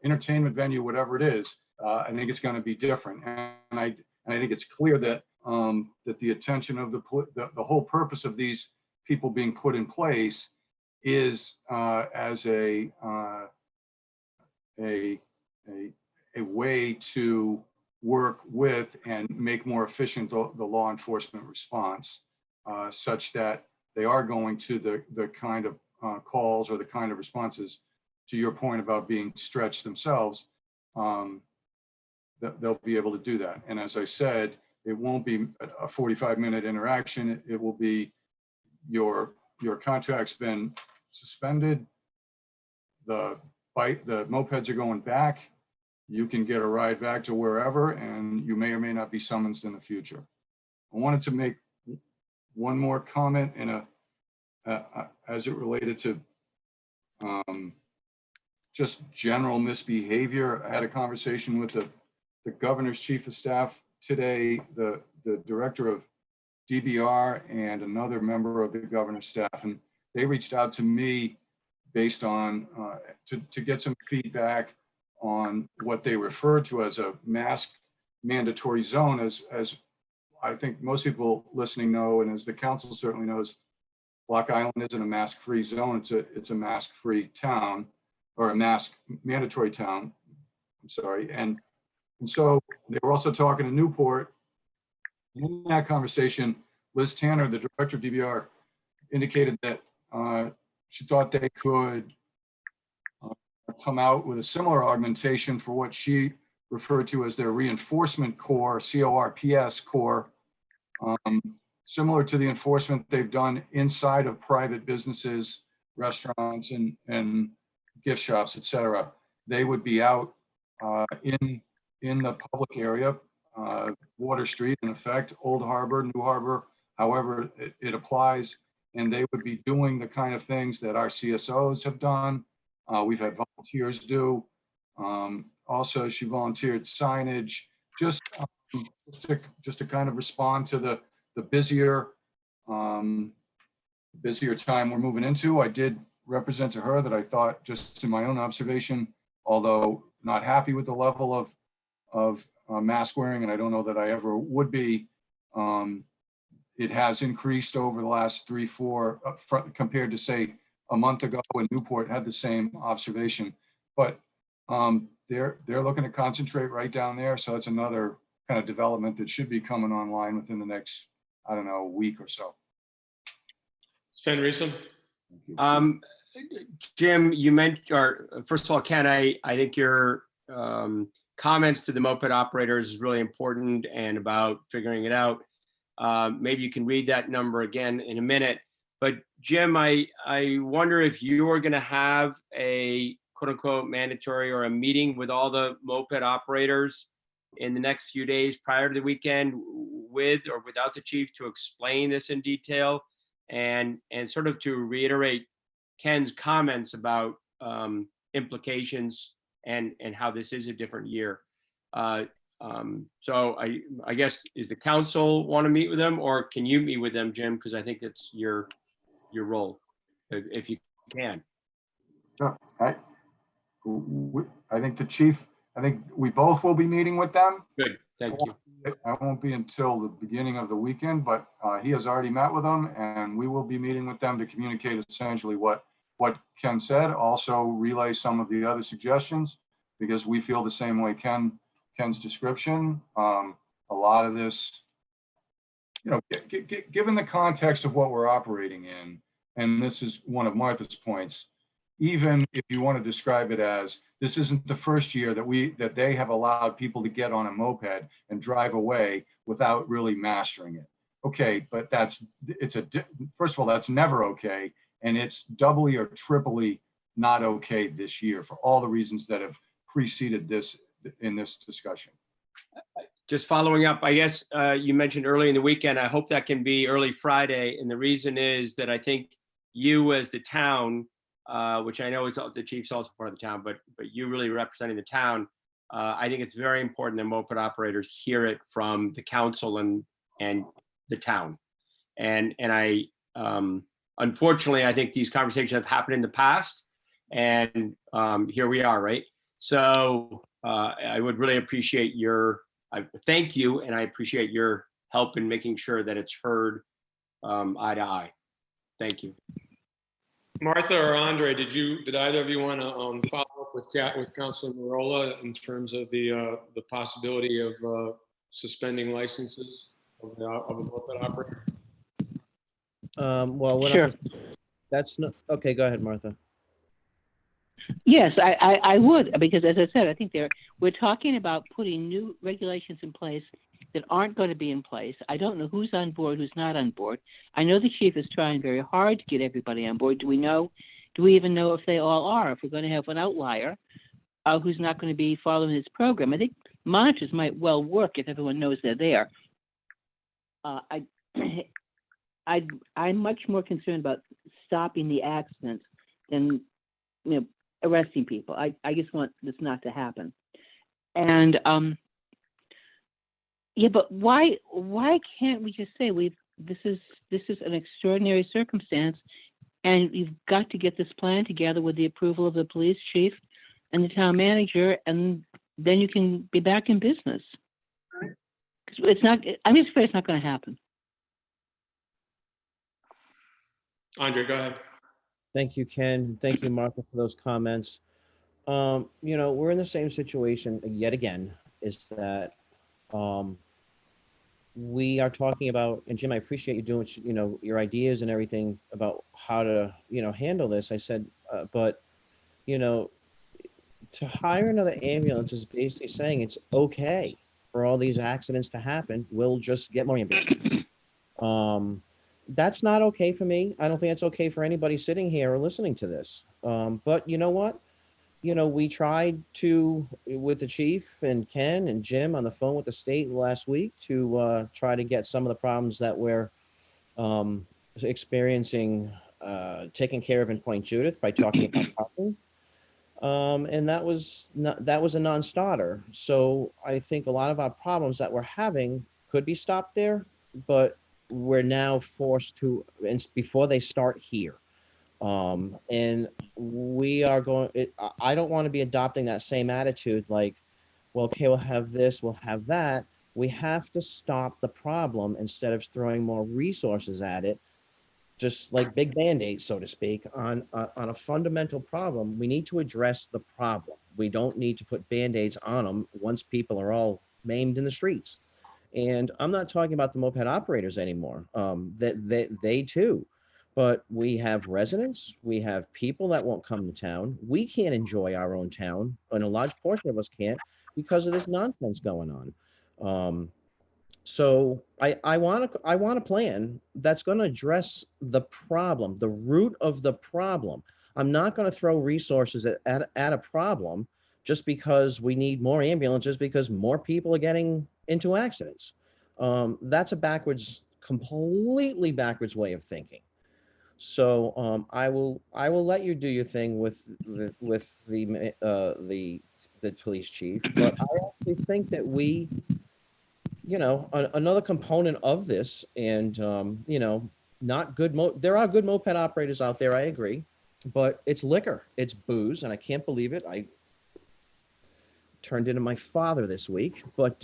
entertainment venue, whatever it is. I think it's going to be different, and I think it's clear that that the attention of the whole purpose of these people being put in place is as a way to work with and make more efficient the law enforcement response, such that they are going to the kind of calls or the kind of responses, to your point about being stretched themselves, that they'll be able to do that. And as I said, it won't be a 45-minute interaction. It will be your contract's been suspended. The mopeds are going back. You can get a ride back to wherever, and you may or may not be summoned in the future. I wanted to make one more comment as it related to just general misbehavior. I had a conversation with the governor's chief of staff today, the director of DBR, and another member of the governor's staff, and they reached out to me based on to get some feedback on what they refer to as a mask mandatory zone. As I think most people listening know, and as the council certainly knows, Block Island isn't a mask-free zone. It's a mask-free town, or a mask mandatory town. I'm sorry. And so they were also talking to Newport. In that conversation, Liz Tanner, the director of DBR, indicated that she thought they could come out with a similar augmentation for what she referred to as their reinforcement corps, CORPS corps, similar to the enforcement they've done inside of private businesses, restaurants, and gift shops, et cetera. They would be out in the public area, Water Street, in effect, Old Harbor, New Harbor, however it applies, and they would be doing the kind of things that our CSOs have done. We've had volunteers do. Also, she volunteered signage, just to kind of respond to the busier time we're moving into. I did represent to her that I thought, just in my own observation, although not happy with the level of mask wearing, and I don't know that I ever would be, it has increased over the last 3-4 compared to, say, a month ago when Newport had the same observation. But they're looking to concentrate right down there, so that's another kind of development that should be coming online within the next, I don't know, week or so. Sven Riesel? Jim, you mentioned, or first of all, Ken, I think your comments to the moped operators is really important, and about figuring it out. Maybe you can read that number again in a minute. But Jim, I wonder if you are going to have a quote unquote mandatory or a meeting with all the moped operators in the next few days prior to the weekend, with or without the chief, to explain this in detail, and sort of to reiterate Ken's comments about implications and how this is a different year. So I guess, is the council want to meet with them, or can you meet with them, Jim? Because I think that's your role, if you can. Sure. I think the chief, I think we both will be meeting with them. Good, thank you. I won't be until the beginning of the weekend, but he has already met with them, and we will be meeting with them to communicate essentially what Ken said, also relay some of the other suggestions, because we feel the same way Ken's description. A lot of this, given the context of what we're operating in, and this is one of Martha's points, even if you want to describe it as, this isn't the first year that they have allowed people to get on a moped and drive away without really mastering it. Okay, but first of all, that's never okay. And it's doubly or triply not okay this year for all the reasons that have preceded this in this discussion. Just following up, I guess you mentioned early in the weekend. I hope that can be early Friday. And the reason is that I think you as the town, which I know is the chief's also part of the town, but you really representing the town, I think it's very important that moped operators hear it from the council and the town. And I, unfortunately, I think these conversations have happened in the past, and here we are, right? So I would really appreciate thank you, and I appreciate your help in making sure that it's heard eye to eye. Thank you. Martha or Andre, did either of you want to follow up with Councilor Marola in terms of the possibility of suspending licenses of a moped operator? Well, Sure. that's not, okay, go ahead, Martha. Yes, I would, because as I said, I think we're talking about putting new regulations in place that aren't going to be in place. I don't know who's on board, who's not on board. I know the chief is trying very hard to get everybody on board. Do we even know if they all are? If we're going to have an outlier who's not going to be following his program? I think monitors might well work if everyone knows they're there. I'm much more concerned about stopping the accidents than, arresting people. I just want this not to happen. And yeah, but why can't we just say this is an extraordinary circumstance, and you've got to get this plan together with the approval of the police chief and the town manager, and then you can be back in business. It's not. I'm just afraid it's not going to happen. Andre, go ahead. Thank you, Ken. Thank you, Martha, for those comments. We're in the same situation yet again, is that we are talking about, and Jim, I appreciate you doing, your ideas and everything about how to, handle this. I said, but, to hire another ambulance is basically saying it's okay for all these accidents to happen. We'll just get more ambulances. That's not okay for me. I don't think it's okay for anybody sitting here or listening to this. But you know what? We tried to, with the chief and Ken and Jim on the phone with the state last week to try to get some of the problems that we're experiencing taken care of in Point Judith by talking about parking. And that was a non-starter. So I think a lot of our problems that we're having could be stopped there, but we're now forced to, before they start here. And we are going, I don't want to be adopting that same attitude like, well, okay, we'll have this, we'll have that. We have to stop the problem instead of throwing more resources at it, just like big Band-Aids, so to speak, on a fundamental problem. We need to address the problem. We don't need to put Band-Aids on them once people are all maimed in the streets. And I'm not talking about the moped operators anymore. They too. But we have residents, we have people that won't come to town. We can't enjoy our own town, and a large portion of us can't because of this nonsense going on. So I want a plan that's going to address the problem, the root of the problem. I'm not going to throw resources at a problem just because we need more ambulances because more people are getting into accidents. That's a completely backwards way of thinking. So I will let you do your thing with the police chief, but I actually think that we, another component of this, and not good. There are good moped operators out there. I agree, but it's liquor, it's booze, and I can't believe it. I turned into my father this week, but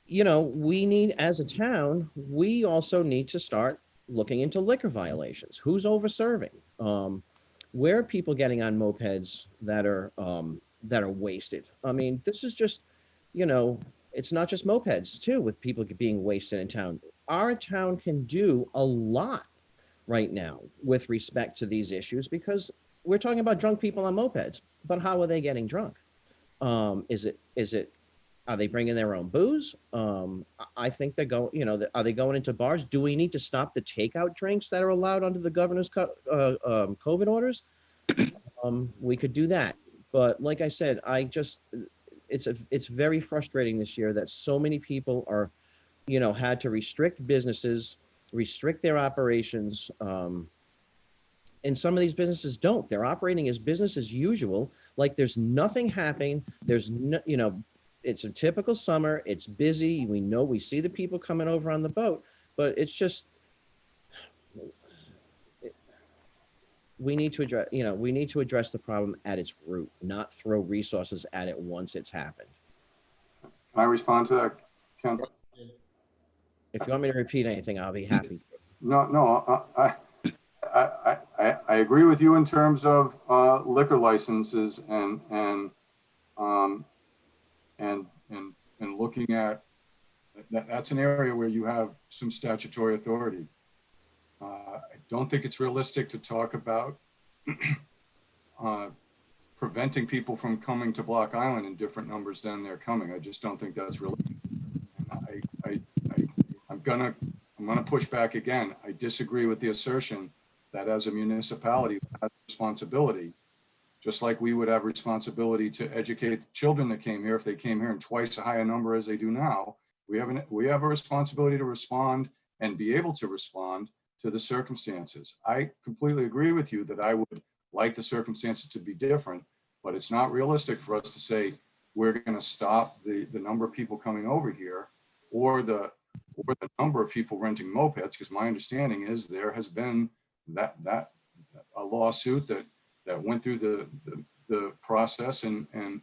we need, as a town, we also need to start looking into liquor violations. Who's over serving? Where are people getting on mopeds that are wasted? I mean, this is just, it's not just mopeds too, with people being wasted in town. Our town can do a lot right now with respect to these issues because we're talking about drunk people on mopeds, but how are they getting drunk? Are they bringing their own booze? I think they're going, are they going into bars? Do we need to stop the takeout drinks that are allowed under the governor's COVID orders? We could do that. But like I said, it's very frustrating this year that so many people are, had to restrict businesses, restrict their operations. And some of these businesses don't. They're operating as business as usual, like there's nothing happening. There's no, it's a typical summer. It's busy. We see the people coming over on the boat, but it's just, we need to address the problem at its root, not throw resources at it once it's happened. Can I respond to that, Ken? If you want me to repeat anything, I'll be happy. No, I agree with you in terms of liquor licenses and looking at that's an area where you have some statutory authority. I don't think it's realistic to talk about preventing people from coming to Block Island in different numbers than they're coming. I just don't think that's realistic. I'm gonna push back again. I disagree with the assertion that as a municipality, we have responsibility, just like we would have responsibility to educate children that came here. If they came here in twice as high a number as they do now, we have a responsibility to respond and be able to respond to the circumstances. I completely agree with you that I would like the circumstances to be different, but it's not realistic for us to say we're going to stop the number of people coming over here or the number of people renting mopeds, because my understanding is there has been that a lawsuit that went through the process and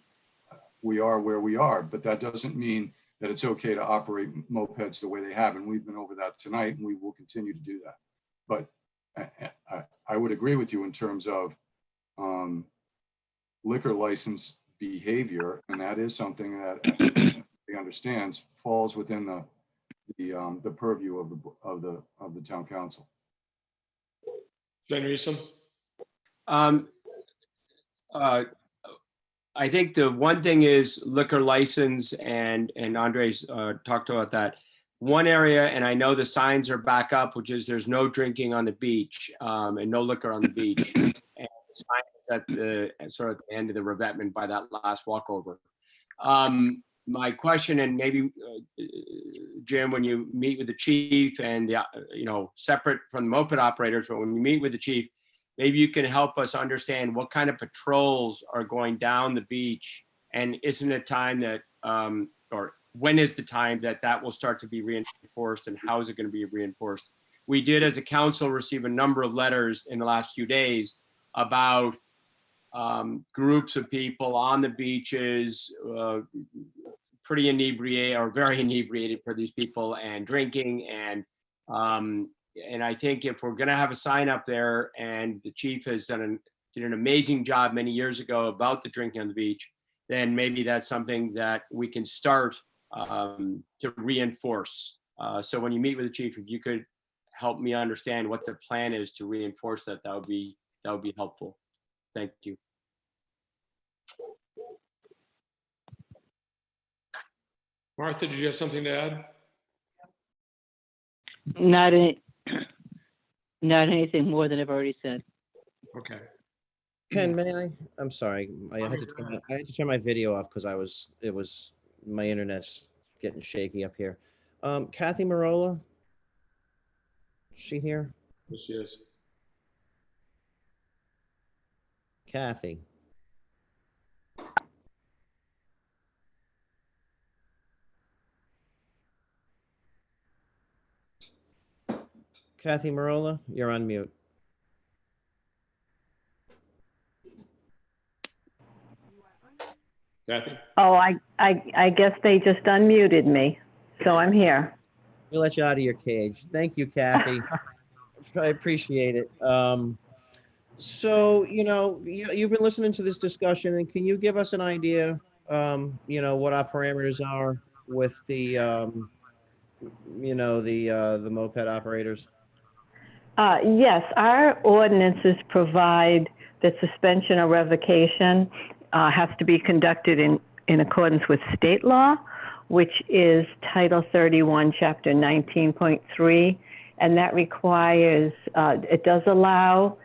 we are where we are, but that doesn't mean that it's okay to operate mopeds the way they have, and we've been over that tonight, and we will continue to do that. But I would agree with you in terms of liquor license behavior, and that is something that he understands falls within the purview of the town council. Ben Reesum? I think the one thing is liquor license, and Andres talked about that. One area, and I know the signs are back up, which is there's no drinking on the beach and no liquor on the beach. And the sign is at the end of the revetment by that last walkover. My question, and maybe Jim, when you meet with the chief and separate from the moped operators, but when you meet with the chief, maybe you can help us understand what kind of patrols are going down the beach, and isn't it time that, or when is the time that will start to be reinforced, and how is it going to be reinforced? We did, as a council, receive a number of letters in the last few days about groups of people on the beaches, pretty inebriated or very inebriated for these people, and drinking. And I think if we're going to have a sign up there, and the chief has did an amazing job many years ago about the drinking on the beach, then maybe that's something that we can start to reinforce. So when you meet with the chief, if you could help me understand what the plan is to reinforce that, that would be helpful. Thank you. Martha, did you have something to add? Not anything more than I've already said. Okay. Ken, may I? I'm sorry. I had to turn my video off because my internet's getting shaky up here. Kathy Marola, is she here? Yes, she is. Kathy. Kathy Marola, you're on mute. Kathy? Oh, I guess they just unmuted me, so I'm here. We let you out of your cage. Thank you, Kathy. I appreciate it. So, you've been listening to this discussion, and can you give us an idea, what our parameters are with the moped operators? Yes, our ordinances provide that suspension or revocation has to be conducted in accordance with state law, which is Title 31, Chapter 19.3, and that requires, it does allow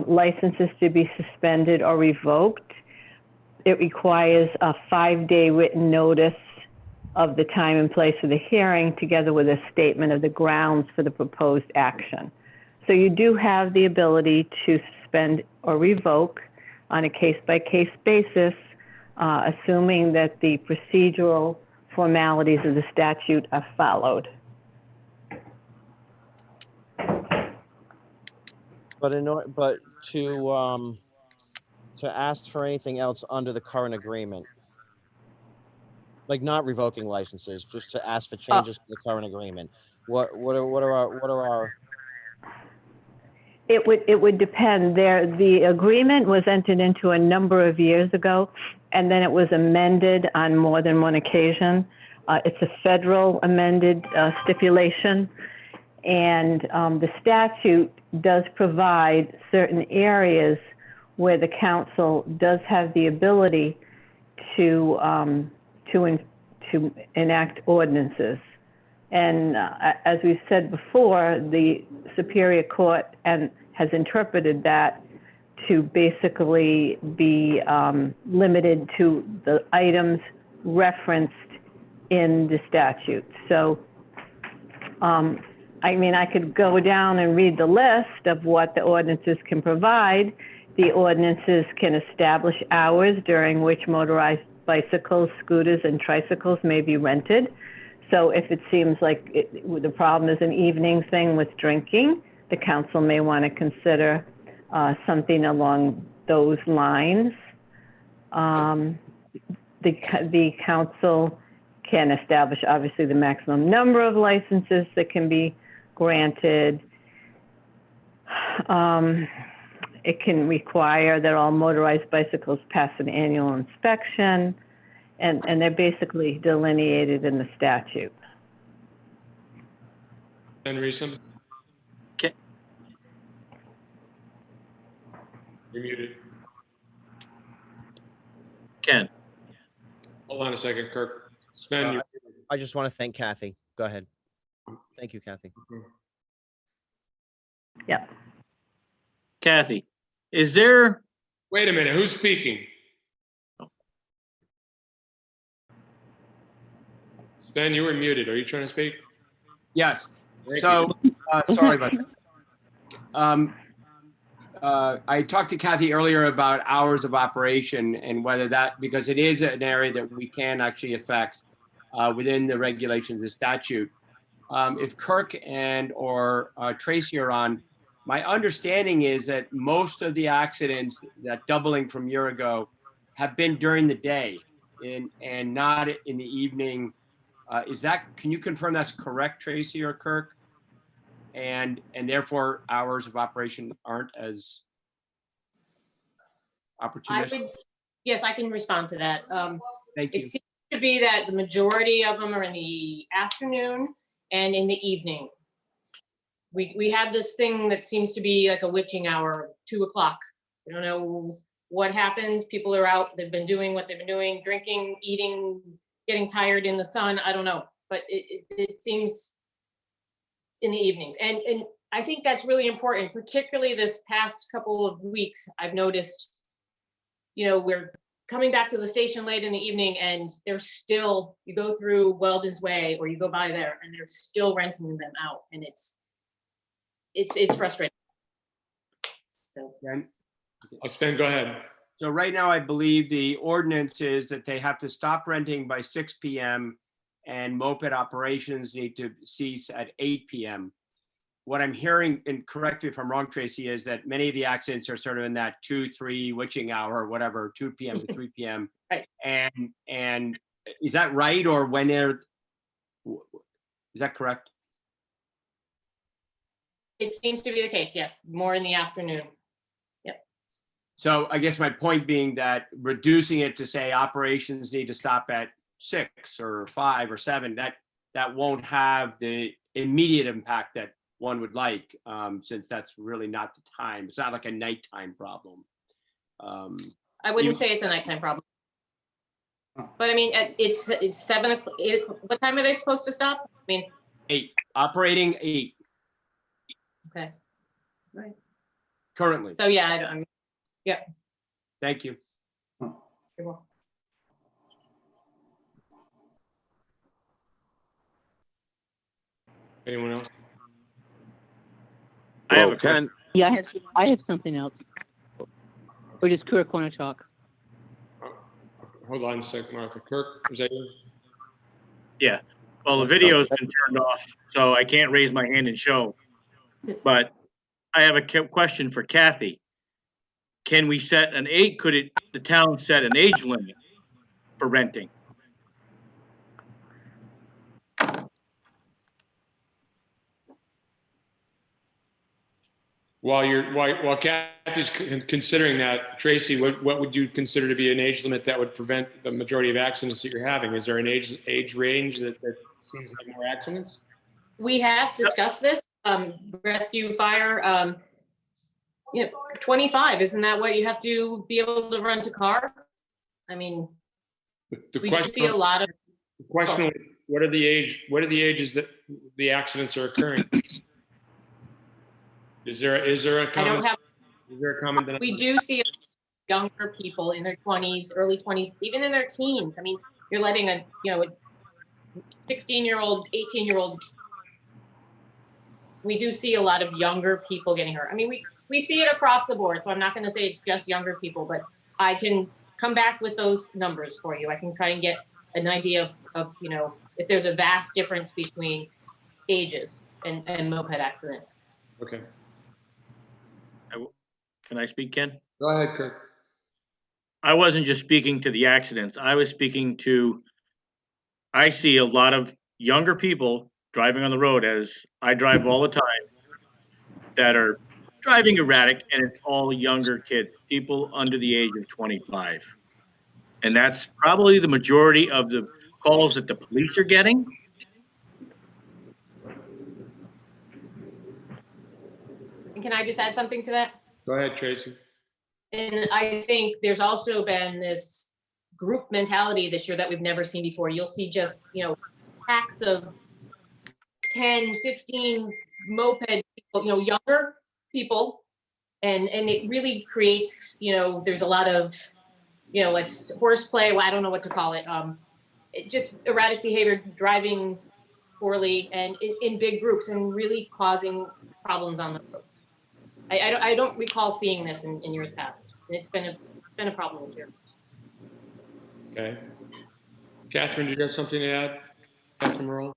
licenses to be suspended or revoked it requires a 5-day written notice of the time and place of the hearing, together with a statement of the grounds for the proposed action. So you do have the ability to suspend or revoke on a case-by-case basis, assuming that the procedural formalities of the statute are followed. But to ask for anything else under the current agreement, like not revoking licenses, just to ask for changes to the current agreement. What are our It would depend. The agreement was entered into a number of years ago, and then it was amended on more than one occasion. It's a federal amended stipulation, and the statute does provide certain areas where the council does have the ability to enact ordinances. And as we said before, the Superior Court has interpreted that to basically be limited to the items referenced in the statute. So, I mean, I could go down and read the list of what the ordinances can provide. The ordinances can establish hours during which motorized bicycles, scooters, and tricycles may be rented. So if it seems like the problem is an evening thing with drinking, the council may want to consider something along those lines. The council can establish, obviously, the maximum number of licenses that can be granted. It can require that all motorized bicycles pass an annual inspection, and they're basically delineated in the statute. Ben Reesum? Okay. You're muted. Ken, Hold on a second, Kirk. Sven, you. I just want to thank Kathy. Go ahead. Thank you, Kathy. Yep. Kathy, is there, Wait a minute, who's speaking? Sven, you were muted. Are you trying to speak? Yes. Thank So, sorry about that. I talked to Kathy earlier about hours of operation and whether that, because it is an area that we can actually affect within the regulations of the statute. If Kirk or Tracy are on, my understanding is that most of the accidents, that doubling from a year ago, have been during the day and not in the evening. Can you confirm that's correct, Tracy or Kirk? And therefore hours of operation aren't as opportunistic? Yes, I can respond to that. Thank you. It seems to be that the majority of them are in the afternoon and in the evening. We have this thing that seems to be like a witching hour, 2 o'clock. We don't know what happens. People are out, they've been doing what they've been doing, drinking, eating, getting tired in the sun. I don't know, but it seems in the evenings. And I think that's really important, particularly this past couple of weeks. I've noticed, we're coming back to the station late in the evening and there's still, you go through Weldon's Way or you go by there and they're still renting them out, and it's frustrating. So. Sven, go ahead. So right now, I believe the ordinance is that they have to stop renting by 6 p.m. and moped operations need to cease at 8 p.m. What I'm hearing, and correct me if I'm wrong, Tracy, is that many of the accidents are sort of in that 2-3 witching hour, or whatever, 2 p.m. to 3 p.m. Right. And is that right, or is that correct? It seems to be the case, yes, more in the afternoon. So I guess my point being that reducing it to say operations need to stop at 6 or 5 or 7, that won't have the immediate impact that one would like, since that's really not the time. It's not like a nighttime problem. I wouldn't say it's a nighttime problem. But I mean, it's 7 o'clock. What time are they supposed to stop? I mean, 8, operating 8 okay, right. currently. So yeah, I mean, yeah. Thank you. You're welcome. Anyone else? I have Well, a question. Ken, Yeah, I have something else. Or does Kirk want to talk? Hold on a sec, Martha. Kirk, is that you? Yeah. Well, the video's been turned off, so I can't raise my hand and show. But I have a question for Kathy. Can we set an age, the town set an age limit for renting? While Kathy's considering that, Tracy, what would you consider to be an age limit that would prevent the majority of accidents that you're having? Is there an age range that seems like more accidents? We have discussed this, rescue, fire, 25, isn't that what you have to be able to rent a car? I mean, The we do see a lot of, the question was, what are the ages that the accidents are occurring? Is there a I common, don't have, is there a common denominator? we do see younger people in their 20s, early 20s, even in their teens. I mean, you're letting a 16-year-old, 18-year-old. We do see a lot of younger people getting hurt. I mean, we see it across the board, so I'm not going to say it's just younger people, but I can come back with those numbers for you. I can try and get an idea of if there's a vast difference between ages and moped accidents. Okay. Can I speak, Ken? Go ahead, Kirk. I wasn't just speaking to the accidents. I was speaking to, I see a lot of younger people driving on the road, as I drive all the time, that are driving erratic, and it's all younger kids, people under the age of 25. And that's probably the majority of the calls that the police are getting. And can I just add something to that? Go ahead, Tracy. And I think there's also been this group mentality this year that we've never seen before. You'll see just, packs of 10, 15 moped people, younger people. And it really creates, there's a lot of, like horseplay. Well, I don't know what to call it. It just erratic behavior, driving poorly and in big groups and really causing problems on the roads. I don't recall seeing this in years past. It's been a problem this year. Okay. Catherine, do you have something to add? Catherine Merle?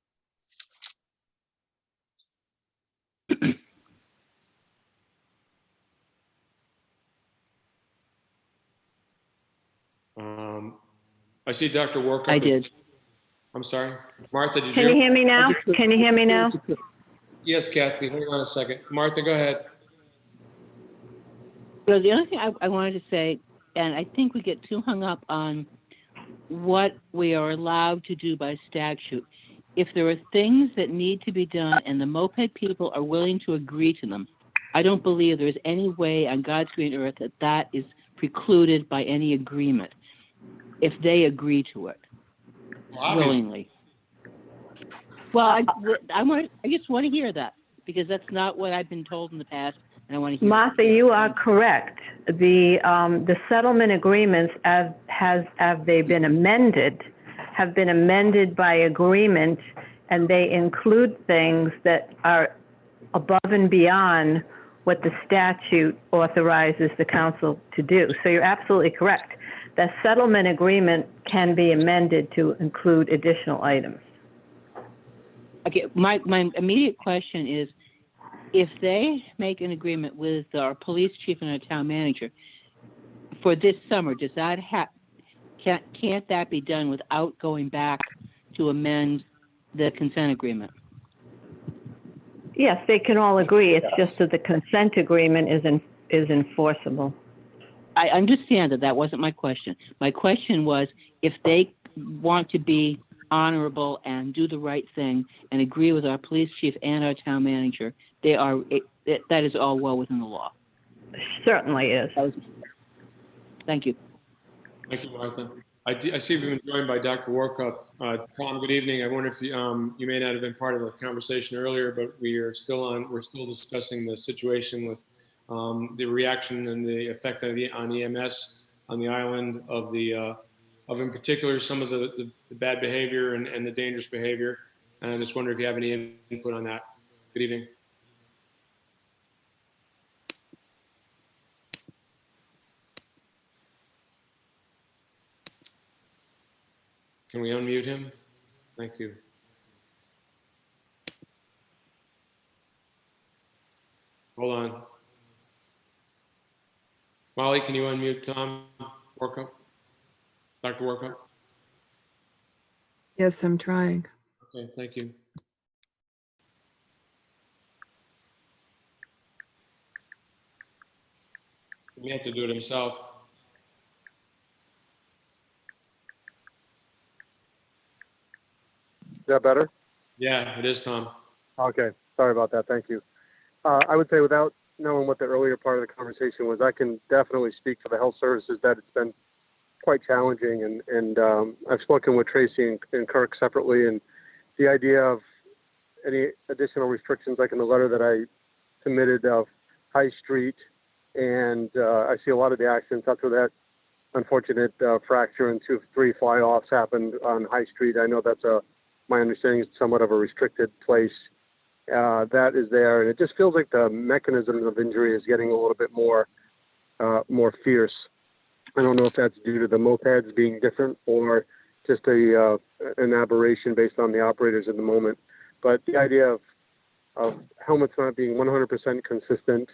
I see Dr. Workup. I did. I'm sorry. Martha, did Can you you? hear me now? Can you hear me now? Yes, Kathy, hold on a second. Martha, go ahead. Well, the other thing I wanted to say, and I think we get too hung up on what we are allowed to do by statute. If there are things that need to be done and the moped people are willing to agree to them, I don't believe there's any way on God's green earth that is precluded by any agreement if they agree to it willingly. Well, I just want to hear that, because that's not what I've been told in the past, and I want to hear. Martha, you are correct. The settlement agreements, have they been amended, have been amended by agreement, and they include things that are above and beyond what the statute authorizes the council to do. So you're absolutely correct. The settlement agreement can be amended to include additional items. Okay, my immediate question is, if they make an agreement with our police chief and our town manager for this summer, does that can't that be done without going back to amend the consent agreement? Yes, they can all agree. It's just that the consent agreement is enforceable. I understand that wasn't my question. My question was, if they want to be honorable and do the right thing and agree with our police chief and our town manager, that is all well within the law. Certainly is. Thank you. Thank you, Martha. I see we've been joined by Dr. Workup. Tom, good evening. I wonder if you may not have been part of the conversation earlier, but we're still discussing the situation with the reaction and the effect on EMS on the island of in particular, some of the bad behavior and the dangerous behavior. And I just wonder if you have any input on that. Good evening. Can we unmute him? Thank you. Hold on. Molly, can you unmute Tom Workup? Dr. Workup? Yes, I'm trying. Okay, thank you. He may have to do it himself. Is that better? Yeah, it is, Tom. Okay, sorry about that. Thank you. I would say without knowing what the earlier part of the conversation was, I can definitely speak for the health services that it's been quite challenging. And I've spoken with Tracy and Kirk separately, and the idea of any additional restrictions, like in the letter that I submitted of High Street, and I see a lot of the accidents after that unfortunate fracture and 2-3 fly-offs happened on High Street. I know that's my understanding is somewhat of a restricted place. That is there, and it just feels like the mechanism of injury is getting a little bit more fierce. I don't know if that's due to the mopeds being different or just an aberration based on the operators at the moment. But the idea of helmets not being 100% consistent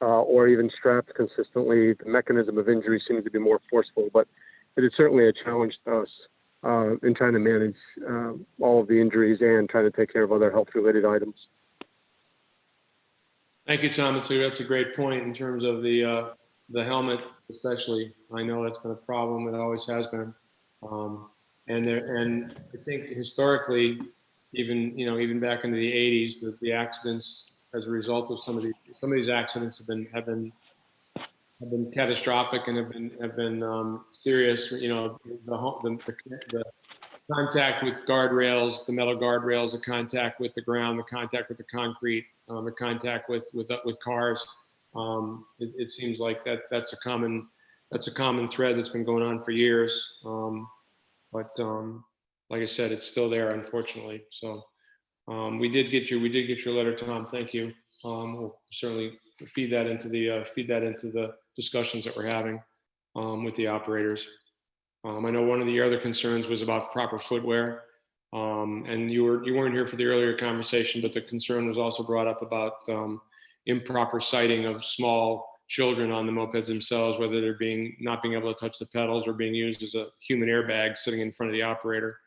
or even strapped consistently, the mechanism of injury seems to be more forceful. But it is certainly a challenge to us in trying to manage all of the injuries and trying to take care of other health-related items. Thank you, Tom. That's a great point in terms of the helmet, especially. I know that's been a problem. It always has been, and I think historically, even back into the 80s, that the accidents as a result of some of these accidents have been catastrophic and have been serious. The contact with guardrails, the metal guardrails, the contact with the ground, the contact with the concrete, the contact with cars. It seems like that's a common thread that's been going on for years. But like I said, it's still there, unfortunately. So we did get your letter, Tom. Thank you. We'll certainly feed that into the discussions that we're having with the operators. I know one of the other concerns was about proper footwear, and you weren't here for the earlier conversation, but the concern was also brought up about improper sighting of small children on the mopeds themselves, whether they're not being able to touch the pedals or being used as a human airbag sitting in front of the operator.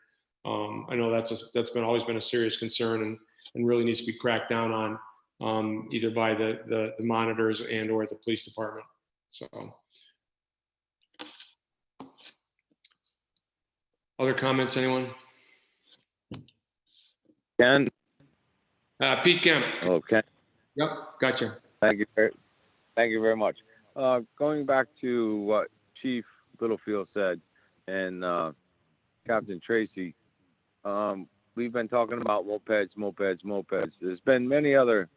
I know that's always been a serious concern and really needs to be cracked down on either by the monitors and or the police department. So. Other comments, anyone? Ken? Pete Kemp. Okay. Yep, gotcha. Thank you very much. Going back to what Chief Littlefield said and Captain Tracy, we've been talking about mopeds. There's been many other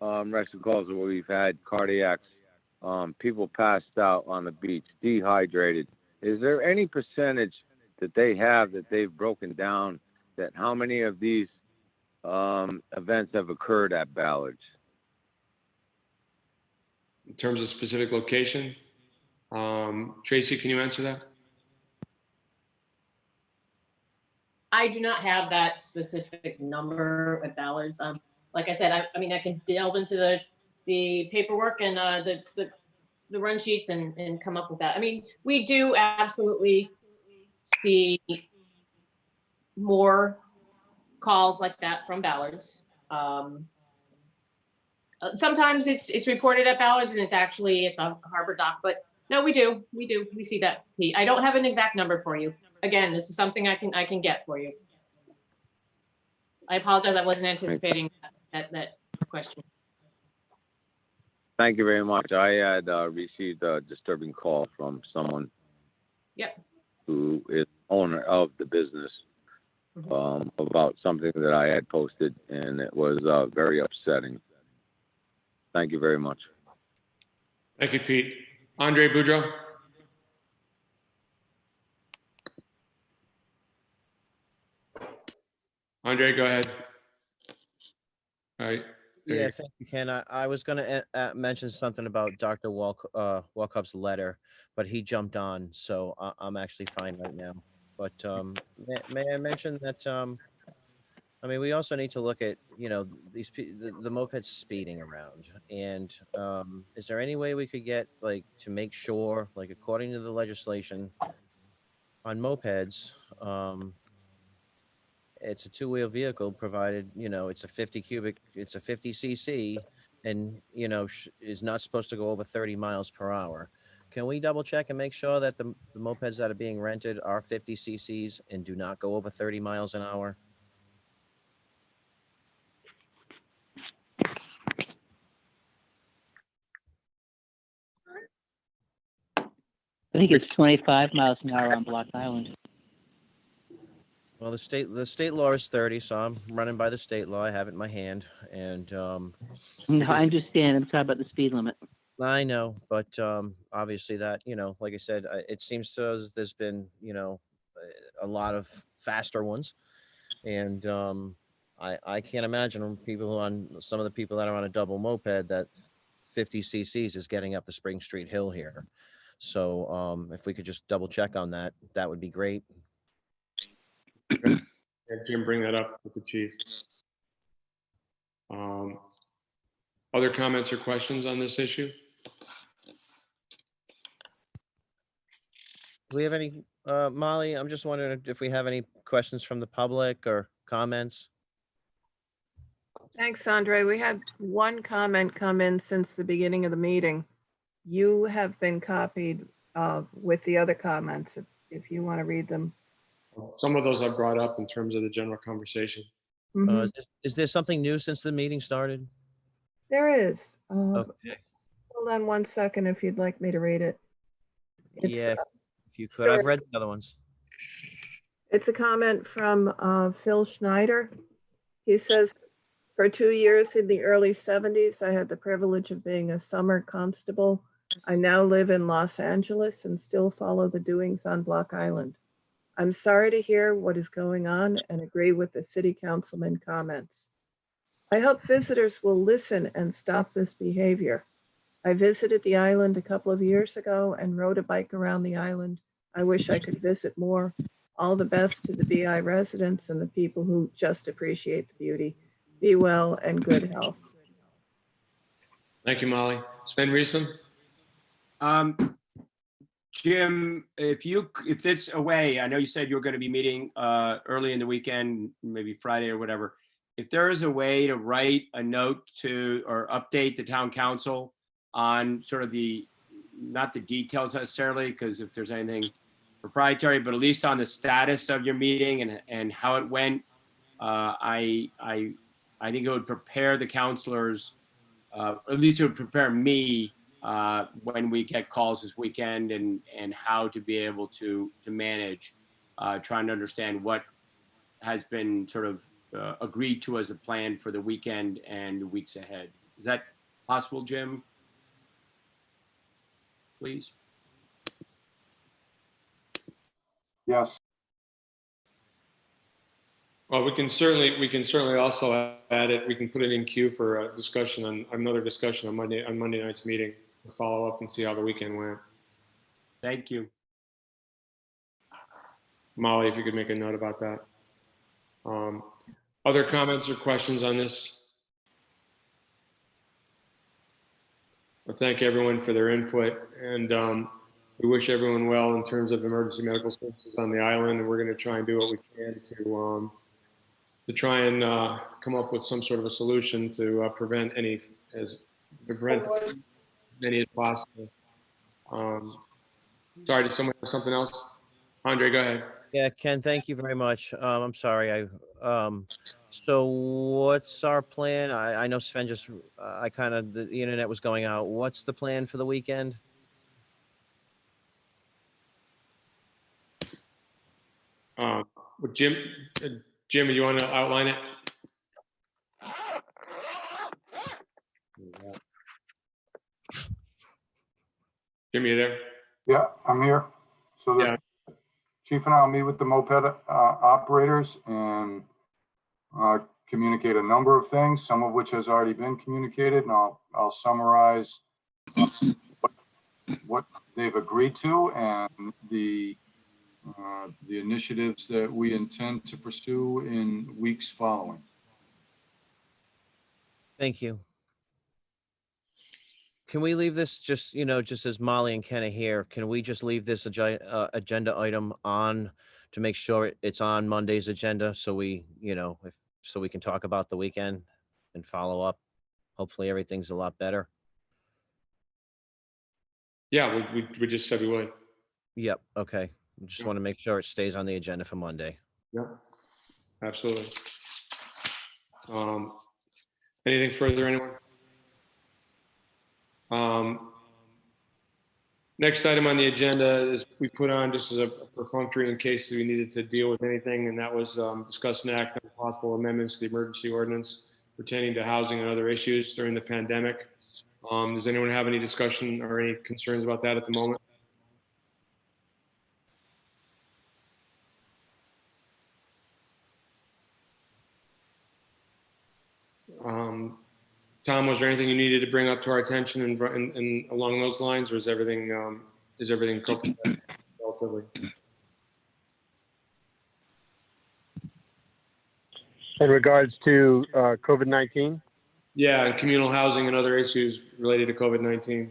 rescue calls where we've had cardiacs, people passed out on the beach, dehydrated. Is there any percentage that they've broken down that how many of these events have occurred at Ballards? In terms of specific location, Tracy, can you answer that? I do not have that specific number with Ballards. Like I said, I mean, I can delve into the paperwork and the run sheets and come up with that. I mean, we do absolutely see more calls like that from Ballards. Sometimes it's reported at Ballards and it's actually at the harbor dock, but no, we see that, Pete. I don't have an exact number for you. Again, this is something I can get for you. I apologize, I wasn't anticipating that question. Thank you very much. I had received a disturbing call from someone who is owner of the business about something that I had posted, and it was very upsetting. Thank you very much. Thank you, Pete. Andre Boudreau. Andre, go ahead. All right. There Yeah, you thank you, Ken. I was gonna mention something about Dr. Walkup's letter, but he jumped on, so I'm actually fine right now. But may I mention that I mean, we also need to look at, you know, the mopeds speeding around. And is there any way we could get like to make sure, like according to the legislation on mopeds, it's a two-wheel vehicle provided, you know, it's a 50 cc and, you know, is not supposed to go over 30 miles per hour. Can we double check and make sure that the mopeds that are being rented are 50 cc's and do not go over 30 miles an hour? I think it's 25 miles an hour on Block Island. Well, the state law is 30, so I'm running by the state law. I have it in my hand, and No, I understand. I'm talking about the speed limit. I know, but obviously that, you know, like I said, it seems to us there's been, you know, a lot of faster ones, and I can't imagine people on some of the people that are on a double moped that 50 cc's is getting up the Spring Street Hill here. So if we could just double check on that, that would be great. Yeah, Jim, bring that up with the chief. Other comments or questions on this issue? Do we have any, Molly, I'm just wondering if we have any questions from the public or comments? Thanks, Andre. We had one comment come in since the beginning of the meeting. You have been copied with the other comments, if you want to read them. Some of those I brought up in terms of the general conversation. Mhm. Is there something new since the meeting started? There is. Okay. Hold on one second if you'd like me to read it. It's, Yeah, if you could. sure. I've read the other ones. It's a comment from Phil Schneider. He says, for 2 years in the early 70s, I had the privilege of being a summer constable. I now live in Los Angeles and still follow the doings on Block Island. I'm sorry to hear what is going on and agree with the city councilman comments. I hope visitors will listen and stop this behavior. I visited the island a couple of years ago and rode a bike around the island. I wish I could visit more. All the best to the BI residents and the people who just appreciate the beauty. Be well and good health. Thank you, Molly. Sven Riesman? Jim, if it's a way, I know you said you were going to be meeting early in the weekend, maybe Friday or whatever. If there is a way to write a note to or update the town council on sort of not the details necessarily, because if there's anything proprietary, but at least on the status of your meeting and how it went, I think it would prepare the counselors, at least it would prepare me when we get calls this weekend and how to be able to manage, trying to understand what has been sort of agreed to as a plan for the weekend and the weeks ahead. Is that possible, Jim? Please. Yes. Well, we can certainly also add it. We can put it in queue for a discussion on another discussion on Monday night's meeting. Follow up and see how the weekend went. Thank you. Molly, if you could make a note about that. Other comments or questions on this? Well, thank everyone for their input, and we wish everyone well in terms of emergency medical services on the island, and we're going to try and do what we can to try and come up with some sort of a solution to prevent many as possible. Sorry, did someone have something else? Andre, go ahead. Yeah, Ken, thank you very much. I'm sorry. So what's our plan? I know Sven just, the internet was going out. What's the plan for the weekend? Jim, you want to outline it? Jim, you there? Yeah, I'm here. So the chief and I'll meet with the moped operators and communicate a number of things, some of which has already been communicated, and I'll summarize what they've agreed to and the initiatives that we intend to pursue in weeks following. Thank you. Can we leave this just, just as Molly and Ken are here, can we just leave this agenda item on to make sure it's on Monday's agenda? So we, so we can talk about the weekend and follow up. Hopefully everything's a lot better. Yeah, we just said we would. Yep. Okay. Just want to make sure it stays on the agenda for Monday. Yeah, absolutely. Anything further, anyone? Next item on the agenda is we put on just as a perfunctory in case we needed to deal with anything, and that was discuss and act on possible amendments to the emergency ordinance pertaining to housing and other issues during the pandemic. Does anyone have any discussion or any concerns about that at the moment? Tom, was there anything you needed to bring up to our attention and along those lines, or is everything coped with relatively? In regards to COVID-19? Yeah, and communal housing and other issues related to COVID-19.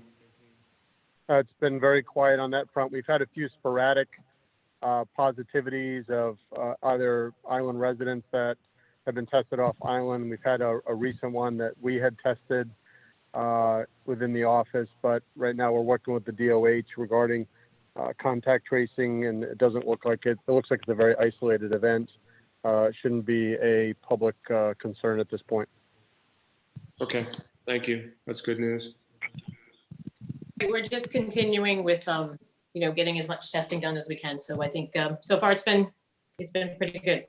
It's been very quiet on that front. We've had a few sporadic positivities of other island residents that have been tested off island. We've had a recent one that we had tested within the office, but right now we're working with the DOH regarding contact tracing, and it doesn't look like it looks like it's a very isolated event. It shouldn't be a public concern at this point. Okay, thank you. That's good news. We're just continuing with, getting as much testing done as we can. So I think so far it's been pretty good.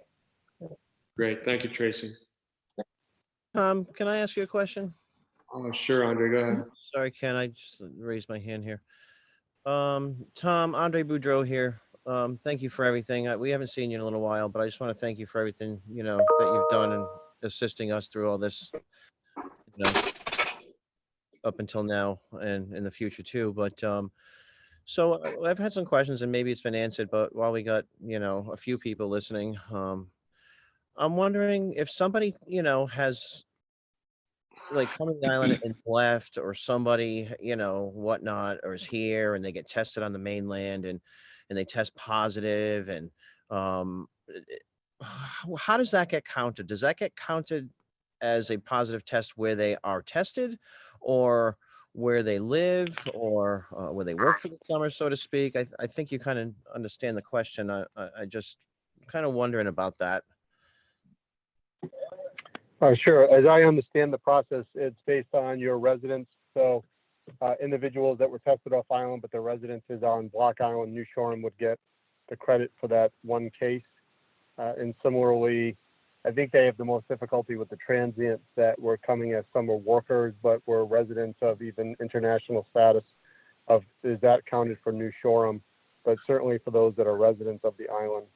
Great, thank you, Tracy. Can I ask you a question? Oh, sure, Andre, go ahead. Sorry, Ken, I just raised my hand here. Tom, Andre Boudreau here. Thank you for everything. We haven't seen you in a little while, but I just want to thank you for everything, that you've done and assisting us through all this, up until now and in the future too. But so I've had some questions and maybe it's been answered, but while we got, a few people listening, I'm wondering if somebody, has like come to the island and left, or somebody, whatnot, or is here and they get tested on the mainland and they test positive, and how does that get counted? Does that get counted as a positive test where they are tested, or where they live, or where they work for the summer, so to speak? I think you kind of understand the question. I just kind of wondering about that. Sure. As I understand the process, it's based on your residence. So individuals that were tested off island, but their residence is on Block Island, New Shoreham, would get the credit for that one case. And similarly, I think they have the most difficulty with the transients that were coming as summer workers, but were residents of even international status. Is that counted for New Shoreham? But certainly for those that are residents of the island.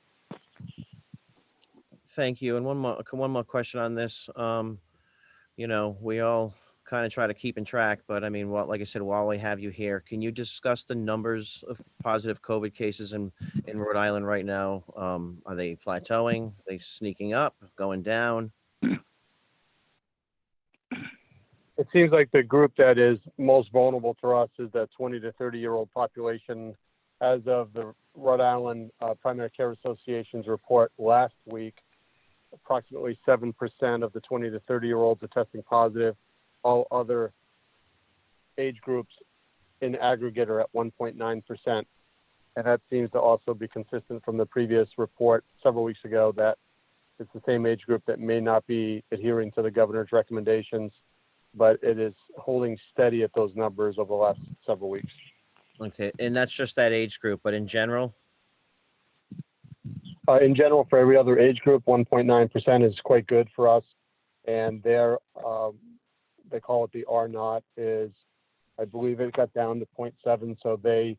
Thank you. And one more question on this. We all kind of try to keep in track, but I mean, like I said, while we have you here, can you discuss the numbers of positive COVID cases in Rhode Island right now? Are they plateauing? Are they sneaking up, going down? It seems like the group that is most vulnerable to us is that 20 to 30-year-old population. As of the Rhode Island Primary Care Association's report last week, approximately 7% of the 20 to 30-year-olds are testing positive. All other age groups in aggregate are at 1.9%. And that seems to also be consistent from the previous report several weeks ago that it's the same age group that may not be adhering to the governor's recommendations, but it is holding steady at those numbers over the last several weeks. Okay, and that's just that age group, but in general? In general, for every other age group, 1.9% is quite good for us. And their, they call it the R naught, is, I believe it got down to 0.7. So a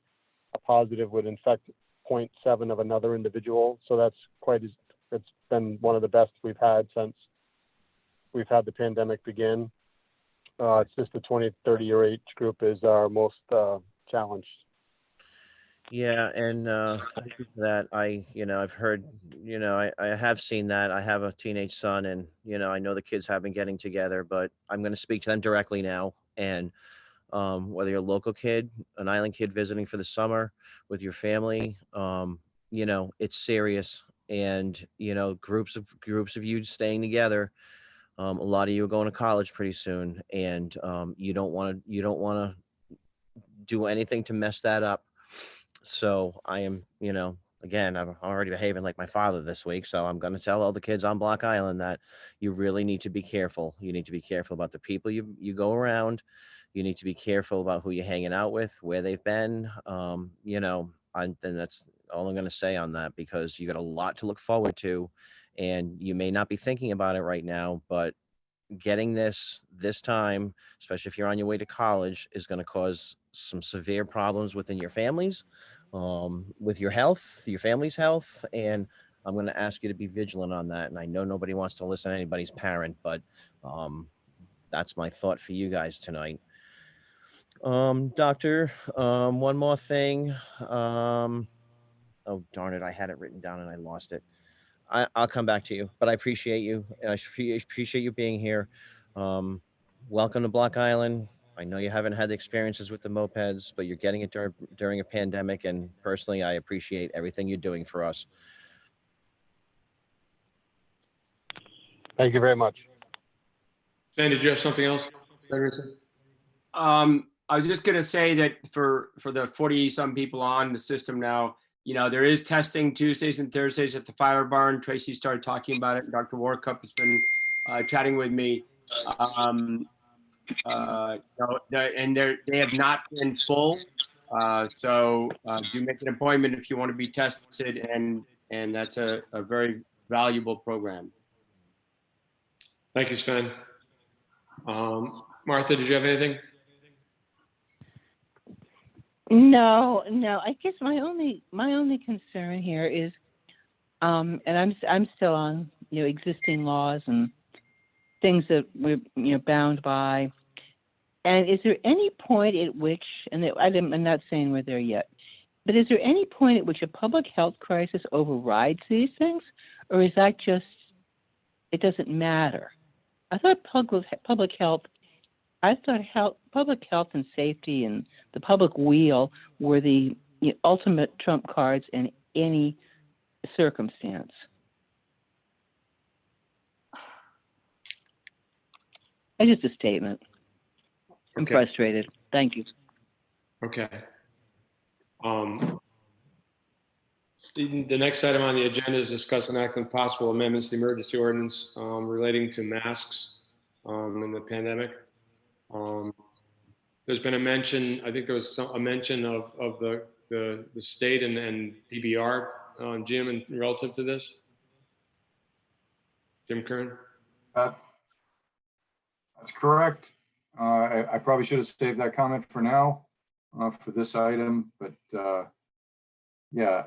positive would infect 0.7 of another individual. So that's it's been one of the best we've had since we've had the pandemic begin. It's just the 20 to 30 year age group is our most challenged. Yeah, and thank you for that. I've heard, I have seen that. I have a teenage son, and I know the kids have been getting together, but I'm going to speak to them directly now. And whether you're a local kid, an island kid visiting for the summer with your family, it's serious. And groups of you staying together. A lot of you are going to college pretty soon, and you don't want to do anything to mess that up. So I am, again, I'm already behaving like my father this week. So I'm going to tell all the kids on Block Island that you really need to be careful. You need to be careful about the people you go around. You need to be careful about who you're hanging out with, where they've been. And that's all I'm going to say on that, because you got a lot to look forward to, and you may not be thinking about it right now, but getting this time, especially if you're on your way to college, is going to cause some severe problems within your families, with your health, your family's health. And I'm going to ask you to be vigilant on that. And I know nobody wants to listen to anybody's parent, but that's my thought for you guys tonight. Doctor, one more thing. Oh, darn it. I had it written down and I lost it. I'll come back to you, but I appreciate you. I appreciate you being here. Welcome to Block Island. I know you haven't had the experiences with the mopeds, but you're getting it during a pandemic. And personally, I appreciate everything you're doing for us. Thank you very much. Ben, did you have something else? I was just going to say that for the 40 some people on the system now, there is testing Tuesdays and Thursdays at the fire barn. Tracy started talking about it. Dr. Warcup has been chatting with me. And they have not been full. So do make an appointment if you want to be tested, and that's a very valuable program. Thank you, Sven. Martha, did you have anything? No. I guess my only concern here is, and I'm still on existing laws and things that we're bound by. And is there any point at which, and I'm not saying we're there yet, but is there any point at which a public health crisis overrides these things, or is that just it doesn't matter? I thought public health and safety and the public weal were the ultimate trump cards in any circumstance. It's just a statement. I'm frustrated. Thank you. Okay. The next item on the agenda is discuss and act on possible amendments to the emergency ordinance relating to masks in the pandemic. There's been a mention, I think there was a mention of the state and DBR, Jim, and relative to this. Jim Kern? That's correct. I probably should have saved that comment for now, for this item, but yeah,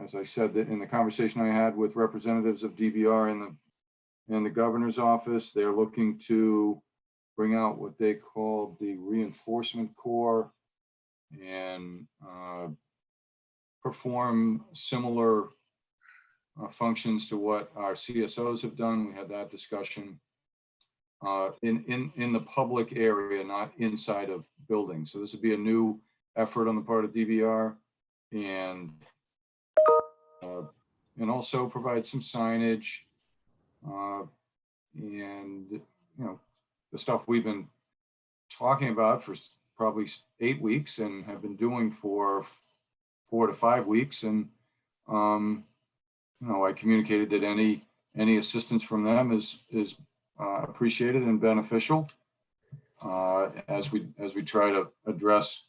as I said, in the conversation I had with representatives of DBR in the governor's office, they're looking to bring out what they call the reinforcement corps and perform similar functions to what our CSOs have done. We had that discussion in the public area, not inside of buildings. So this would be a new effort on the part of DBR, and also provide some signage and the stuff we've been talking about for probably 8 weeks and have been doing for 4 to 5 weeks. And I communicated that any assistance from them is appreciated and beneficial as we try to address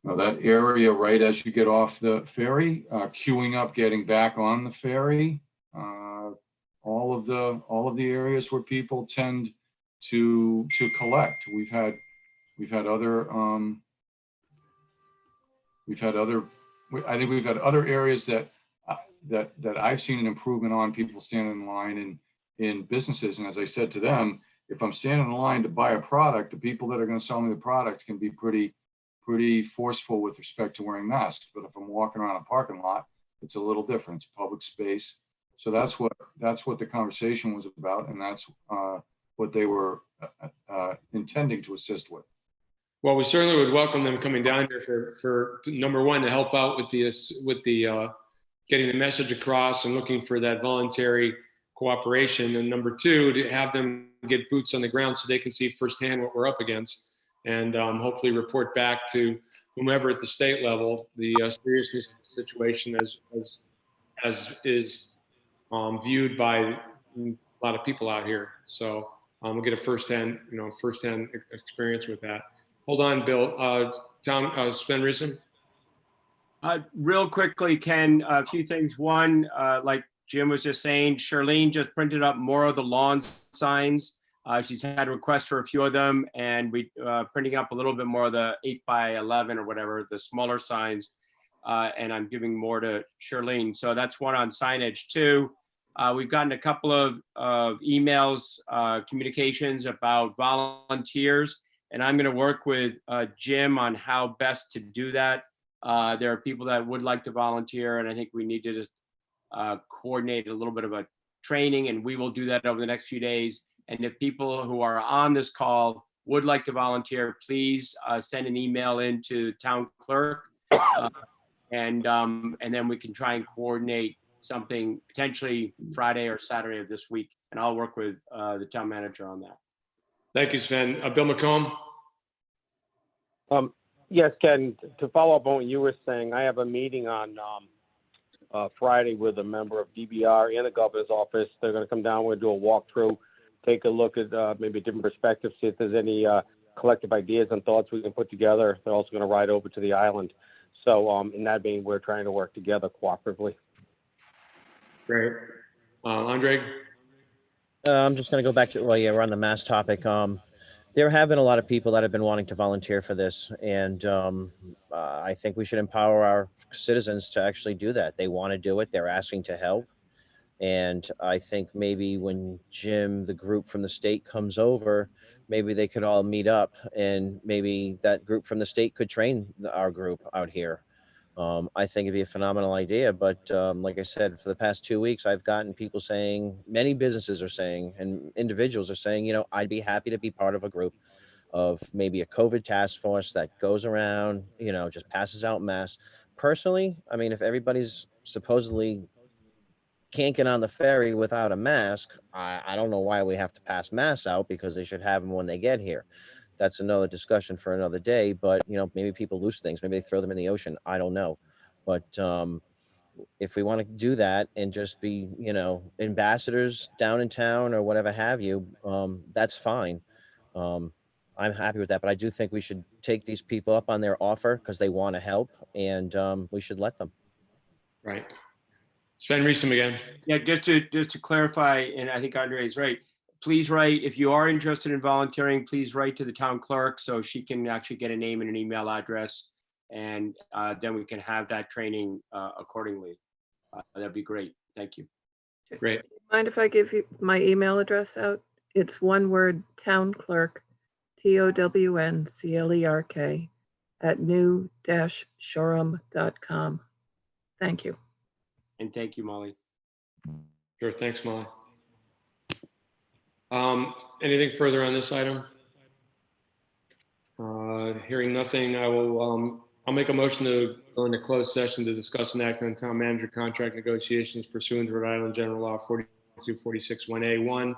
that area right as you get off the ferry, queuing up, getting back on the ferry, all of the areas where people tend to collect. We've had other I think we've had other areas that I've seen an improvement on, people standing in line in businesses. And as I said to them, if I'm standing in line to buy a product, the people that are going to sell me the product can be pretty forceful with respect to wearing masks. But if I'm walking around a parking lot, it's a little different. It's public space. So that's what the conversation was about, and that's what they were intending to assist with. Well, we certainly would welcome them coming down here for number one, to help out with the getting the message across and looking for that voluntary cooperation. And number two, to have them get boots on the ground so they can see firsthand what we're up against, and hopefully report back to whomever at the state level the seriousness of the situation as is viewed by a lot of people out here. So we'll get a firsthand experience with that. Hold on, Bill. Sven Rissen. Real quickly, Ken, a few things. One, like Jim was just saying, Charlene just printed up more of the lawn signs. She's had requests for a few of them, and we printing up a little bit more of the 8x11 or whatever, the smaller signs, and I'm giving more to Charlene. So that's one on signage. Two, we've gotten a couple of emails, communications about volunteers, and I'm going to work with Jim on how best to do that. There are people that would like to volunteer, and I think we need to just coordinate a little bit of a training, and we will do that over the next few days. And if people who are on this call would like to volunteer, please send an email in to town clerk, and then we can try and coordinate something potentially Friday or Saturday of this week, and I'll work with the town manager on that. Thank you, Sven. Bill McComb. Yes, Ken, to follow up on what you were saying, I have a meeting on Friday with a member of DBR and the governor's office. They're going to come down, we'll do a walkthrough, take a look at maybe a different perspective, see if there's any collective ideas and thoughts we can put together. They're also going to ride over to the island. So in that vein, we're trying to work together cooperatively. Great. Andre? I'm just going to go back to, well, yeah, we're on the mask topic. There have been a lot of people that have been wanting to volunteer for this, and I think we should empower our citizens to actually do that. They want to do it. They're asking to help. And I think maybe when Jim, the group from the state, comes over, maybe they could all meet up, and maybe that group from the state could train our group out here. I think it'd be a phenomenal idea. But like I said, for the past 2 weeks, I've gotten people saying, many businesses are saying, and individuals are saying, I'd be happy to be part of a group of maybe a COVID task force that goes around, just passes out masks. Personally, I mean, if everybody's supposedly can't get on the ferry without a mask, I don't know why we have to pass masks out, because they should have them when they get here. That's another discussion for another day. But maybe people lose things, maybe they throw them in the ocean, I don't know. But if we want to do that and just be ambassadors down in town or whatever have you, that's fine. I'm happy with that. But I do think we should take these people up on their offer, because they want to help, and we should let them. Right. Sven Riesen again. Yeah, just to clarify, and I think Andre is right. Please write, if you are interested in volunteering, please write to the town clerk so she can actually get a name and an email address, and then we can have that training accordingly. That'd be great. Thank you. Great. Mind if I give you my email address out? It's one word, town clerk, TOWNCLERK @new-shoreham.com. Thank you. And thank you, Molly. Sure. Thanks, Molly. Anything further on this item? Hearing nothing, I'll make a motion to go into closed session to discuss and act on town manager contract negotiations pursuant to Rhode Island General Law 42461A1,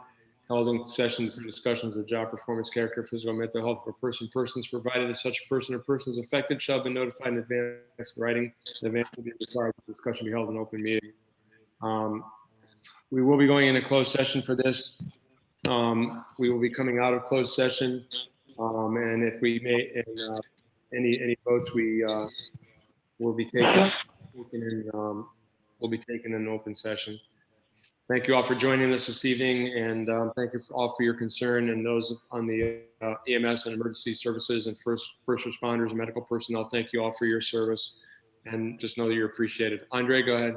held in session for discussions of job performance, character, physical, and mental health for persons, provided that such person or persons affected shall be notified in advance in writing. In advance will be required the discussion be held in open meeting. We will be going into closed session for this. We will be coming out of closed session, and if we may, any votes we will be taken in open session. Thank you all for joining us this evening, and thank you all for your concern, and those on the EMS and emergency services and first responders and medical personnel. Thank you all for your service, and just know that you're appreciated. Andre, go ahead.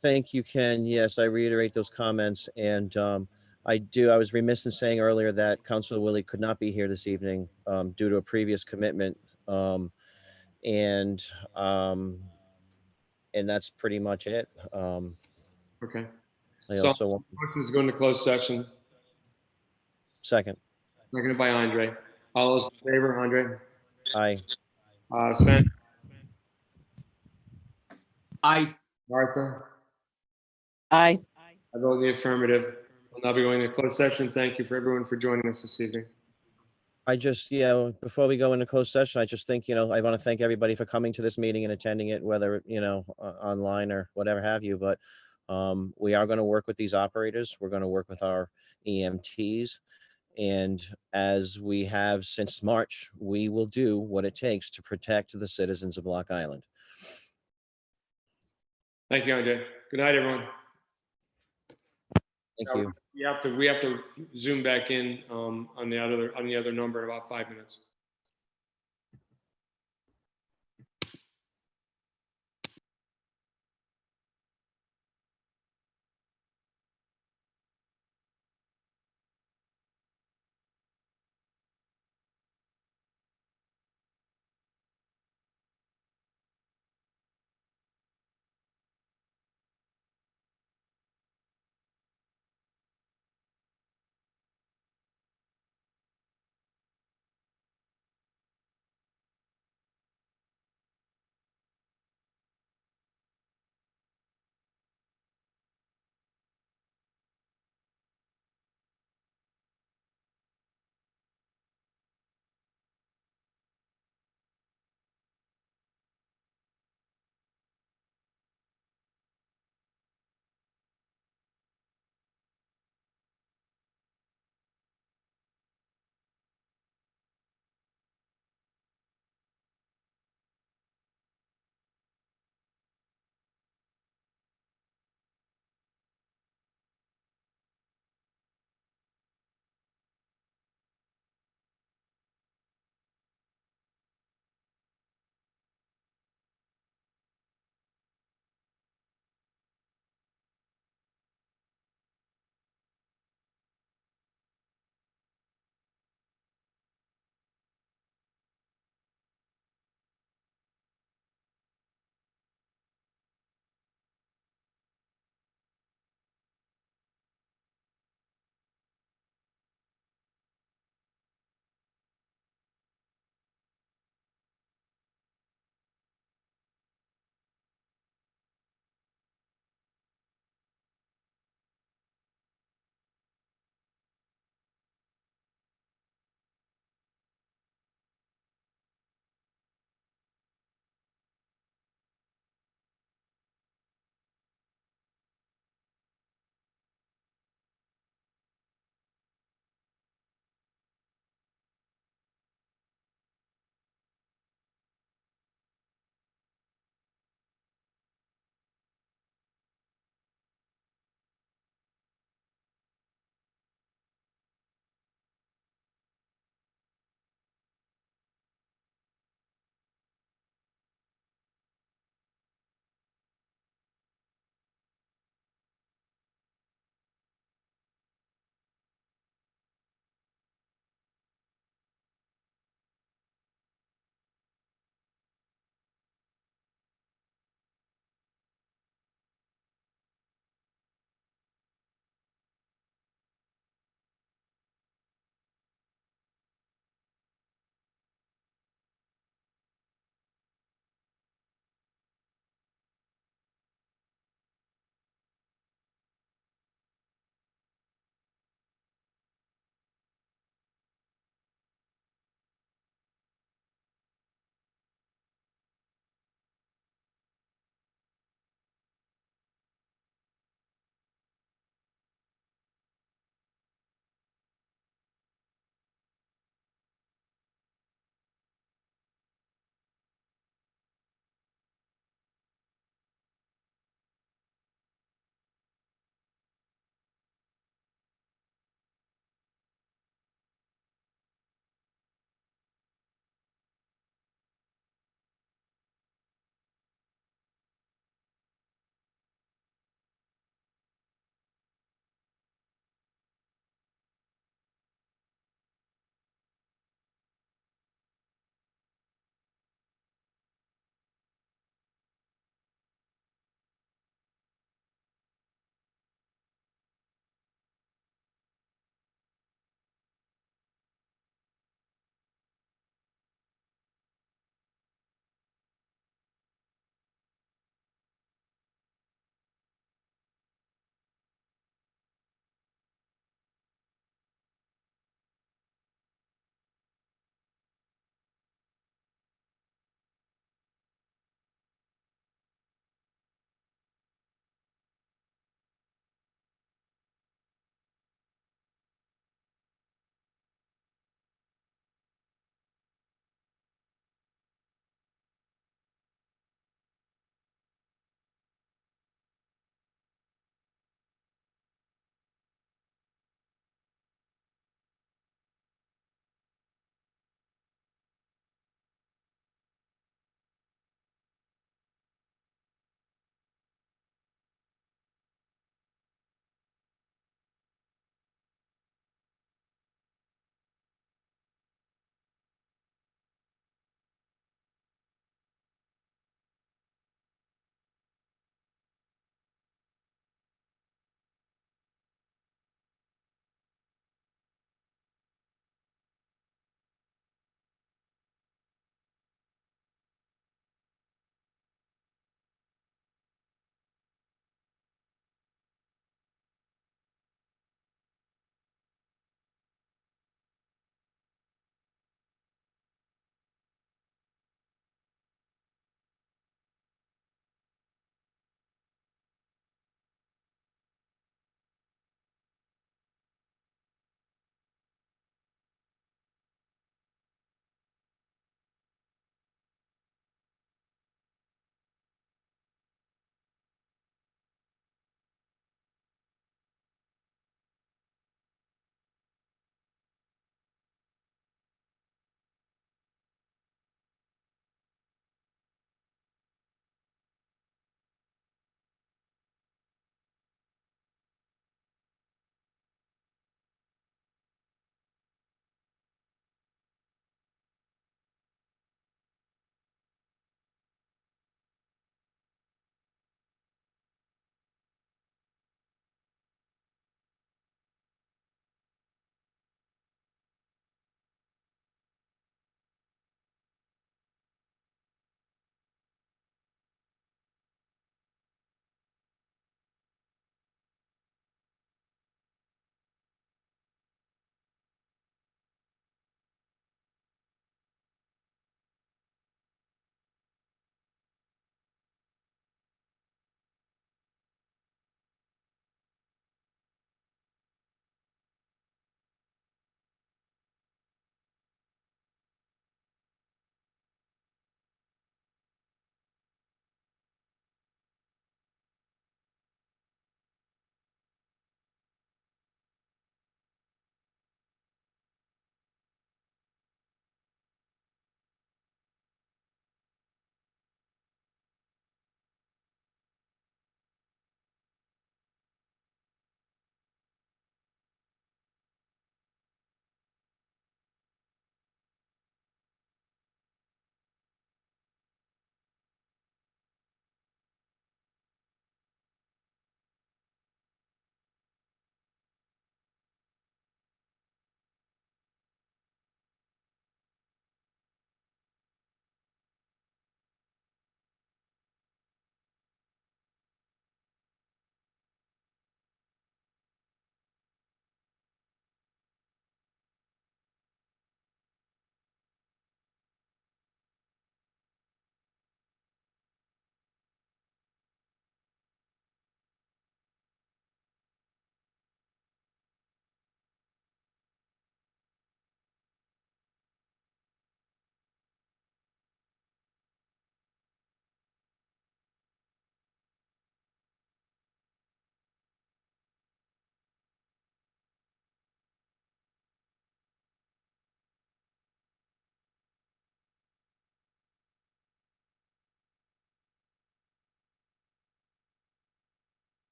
Thank you, Ken. Yes, I reiterate those comments. And I was remiss in saying earlier that Councilor Willie could not be here this evening due to a previous commitment. And um, and that's pretty much it. Okay. I So also want motion is going to closed session. second. Seconded by Andre. All those in favor, Andre? Aye. Sven, Aye. Martha? Aye. I vote in the affirmative. We'll now be going to closed session. Thank you for everyone for joining us this evening. I just, before we go into closed session, I just think, I want to thank everybody for coming to this meeting and attending it, whether, online or whatever have you. But we are going to work with these operators. We're going to work with our EMTs. And as we have since March, we will do what it takes to protect the citizens of Block Island. Thank you, Andre. Good night, everyone. Thank you. We have to zoom back in on the other number in about 5 minutes.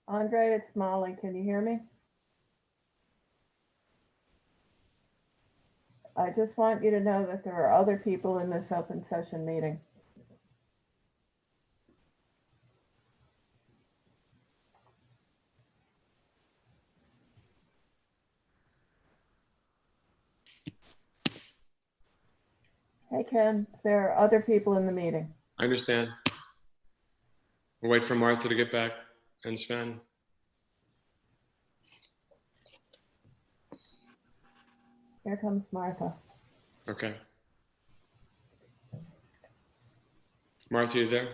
Andre, it's Molly. Can you hear me? I just want you to know that there are other people in this open session meeting. Hey, Ken, there are other people in the meeting. I understand. We'll wait for Martha to get back and Sven. Here comes Martha. Okay. Martha, you there?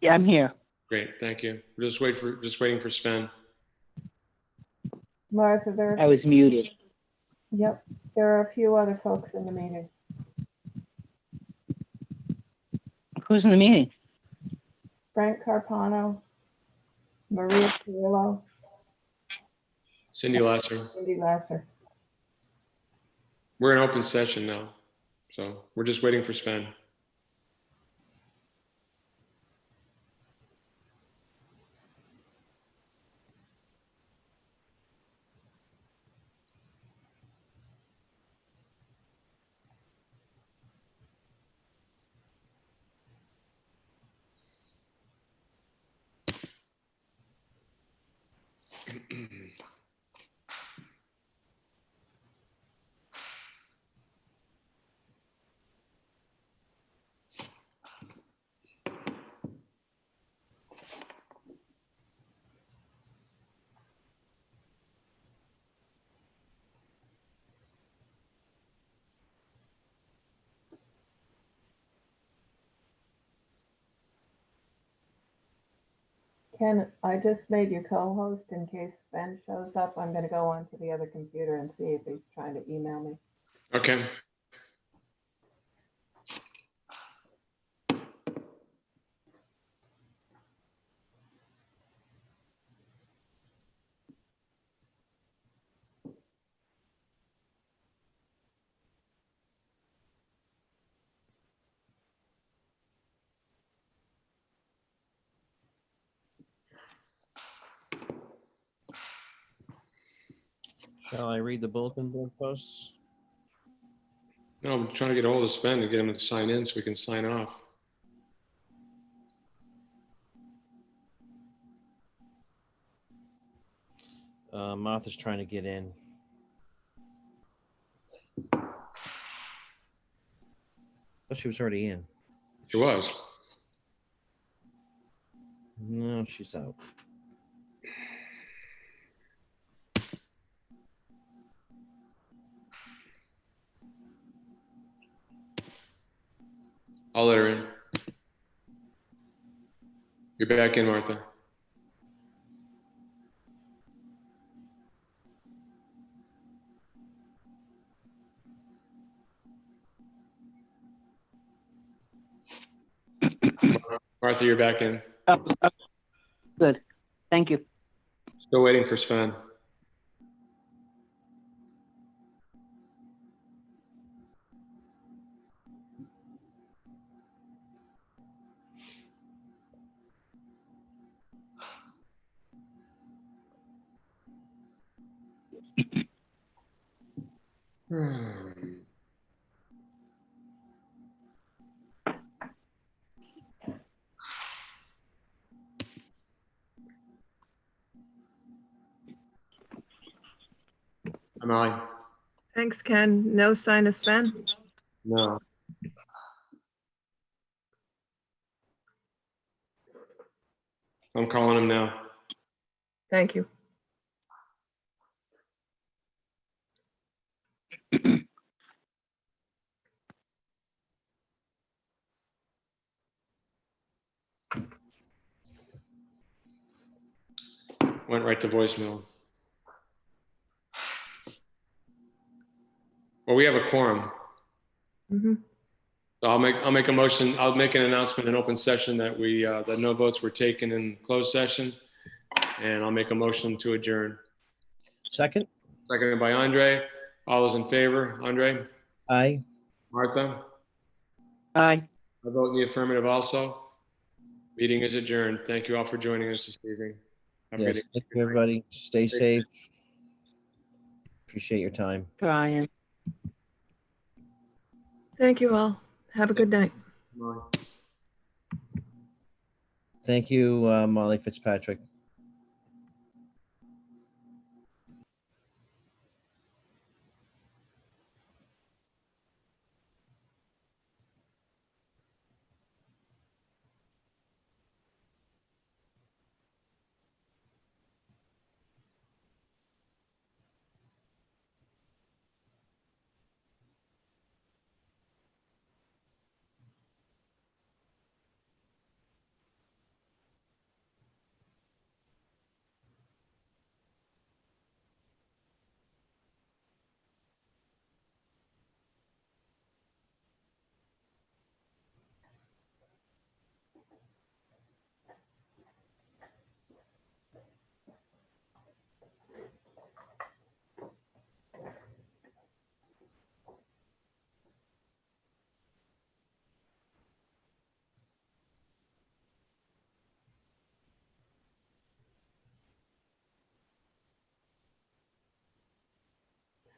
Yeah, I'm here. Great, thank you. We're just waiting for Sven. Martha, I was muted. yep, there are a few other folks in the meeting. Who's in the meeting? Frank Carpano, Maria Cirillo, Cindy Lasser. Cindy Lasser. We're in open session now, so we're just waiting for Sven. Ken, I just made you co-host in case Sven shows up. I'm going to go on to the other computer and see if he's trying to email me. Okay. Shall I read the bulletin board posts? No, I'm trying to get a hold of Sven to get him to sign in so we can sign off. Martha's trying to get in. But she was already in. She was. No, she's out. I'll let her in. You're back in, Martha. Martha, you're back in. Oh, good. Thank you. Still waiting for Sven. Am I? Thanks, Ken. No sign of Sven? No. I'm calling him now. Thank you. Went right to voicemail. Well, we have a quorum. Mhm. So I'll make a motion. I'll make an announcement in open session that that no votes were taken in closed session. And I'll make a motion to adjourn. Second? Seconded by Andre. All those in favor? Andre? Aye. Martha? Aye. I vote in the affirmative also. Meeting is adjourned. Thank you all for joining us this evening. Have a good Yes, thank you, everybody. Stay safe. Appreciate your time. Brian. Thank you all. Have a good night. evening. Thank you, Molly Fitzpatrick.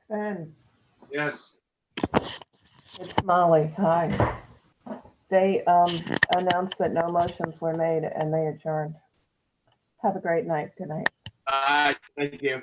Ben, Yes. it's Molly. Hi. They announced that no motions were made and they adjourned. Have a great night. Good night. Thank you.